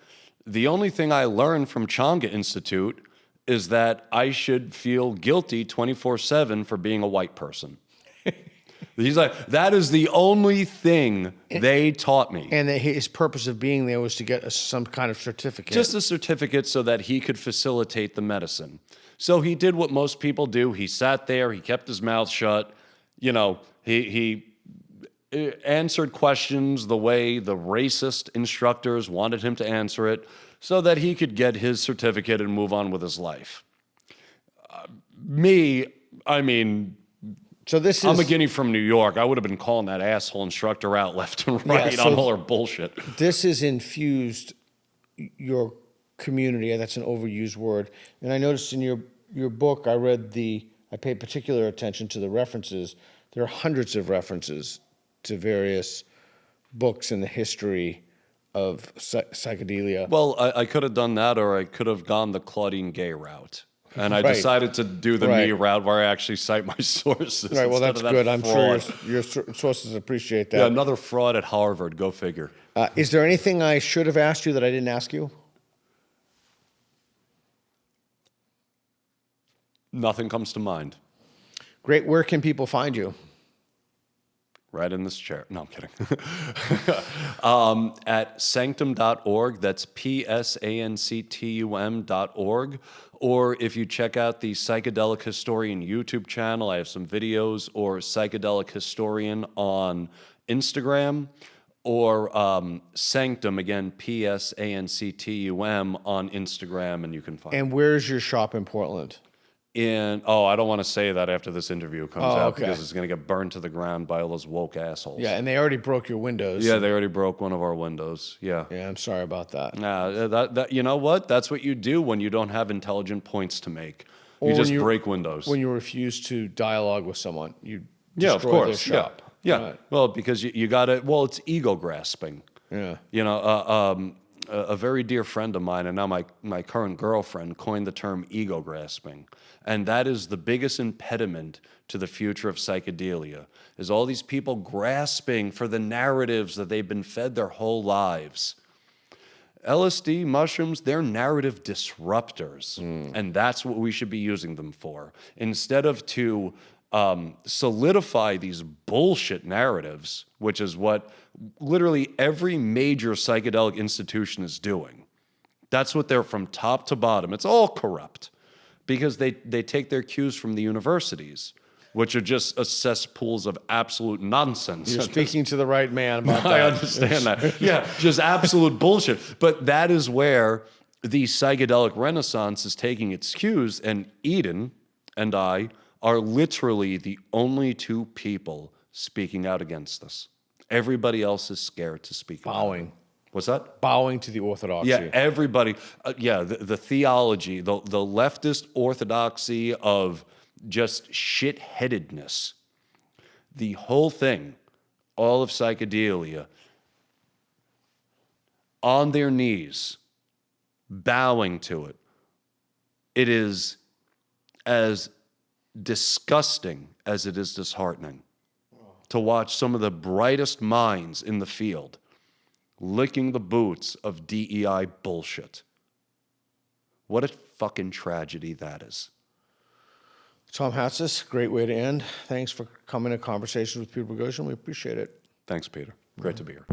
the only thing I learned from Changa Institute is that I should feel guilty 24/7 for being a white person. He's like, that is the only thing they taught me. And that his purpose of being there was to get some kind of certificate. Just a certificate so that he could facilitate the medicine. So he did what most people do. He sat there, he kept his mouth shut. You know, he answered questions the way the racist instructors wanted him to answer it so that he could get his certificate and move on with his life. So this is, I'm a guinea from New York. I would have been calling that asshole instructor out left and right so on all her bullshit. this has infused your community, and that's an overused word. And I noticed in your book, I paid particular attention to the references. There are hundreds of references to various books in the history of psychedelia. Well, I could have done that, or I could have gone the Claudine Gay route. And I Right. decided to do the Right. me route where I actually cite my sources. Right, well, instead that's of that good. I'm sure fraud. your sources appreciate that. Yeah, another fraud at Harvard. Go figure. Is there anything I should have asked you that I didn't ask you? Nothing comes to mind. Great. Where can people find you? Right in this chair. No, I'm kidding. At sanctum.org, that's psanctum.org. Or if you check out the Psychedelic Historian YouTube channel, I have some videos, or Psychedelic Historian on Instagram, or Sanctum, again, psanctum on Instagram, and you can find it. And where's your shop in Portland? I don't want to say that after this interview comes out okay. because it's going to get burned to the ground by all those woke assholes. Yeah, and they already broke your windows. Yeah, they already broke one of our windows. Yeah. Yeah, I'm sorry about that. Nah, that you know what? That's what you do when you don't have intelligent points to make. Or You when just break windows. When you refuse to dialogue with someone, you Yeah, of destroy course. their shop. Yeah. Right. Well, because you got to. Well, it's ego grasping. Yeah. You know, a very dear friend of mine, and now my current girlfriend, coined the term ego grasping. And that is the biggest impediment to the future of psychedelia, is all these people grasping for the narratives that they've been fed their whole lives. LSD, mushrooms, they're narrative disruptors. And that's what we should be using them for. Instead of to solidify these bullshit narratives, which is what literally every major psychedelic institution is doing. That's what they're from top to bottom. It's all corrupt because they take their cues from the universities, which are just cesspools of absolute nonsense. You're speaking to the right man about that. I understand that. Yeah, just absolute bullshit. But that is where the psychedelic renaissance is taking its cues, and Eden and I are literally the only two people speaking out against this. Everybody else is scared to speak about it. Bowing. What's that? Bowing to the orthodoxy. Yeah, everybody. The theology, the leftist orthodoxy of just shitheadedness. The whole thing, all of psychedelia, on their knees, bowing to it. It is as disgusting as it is disheartening to watch some of the brightest minds in the field licking the boots of DEI bullshit. What a fucking tragedy that is. Tom Hatsis, great way to end. Thanks for coming to Conversations with Peter Boghossian. We appreciate it. Thanks, Peter. Great to be here.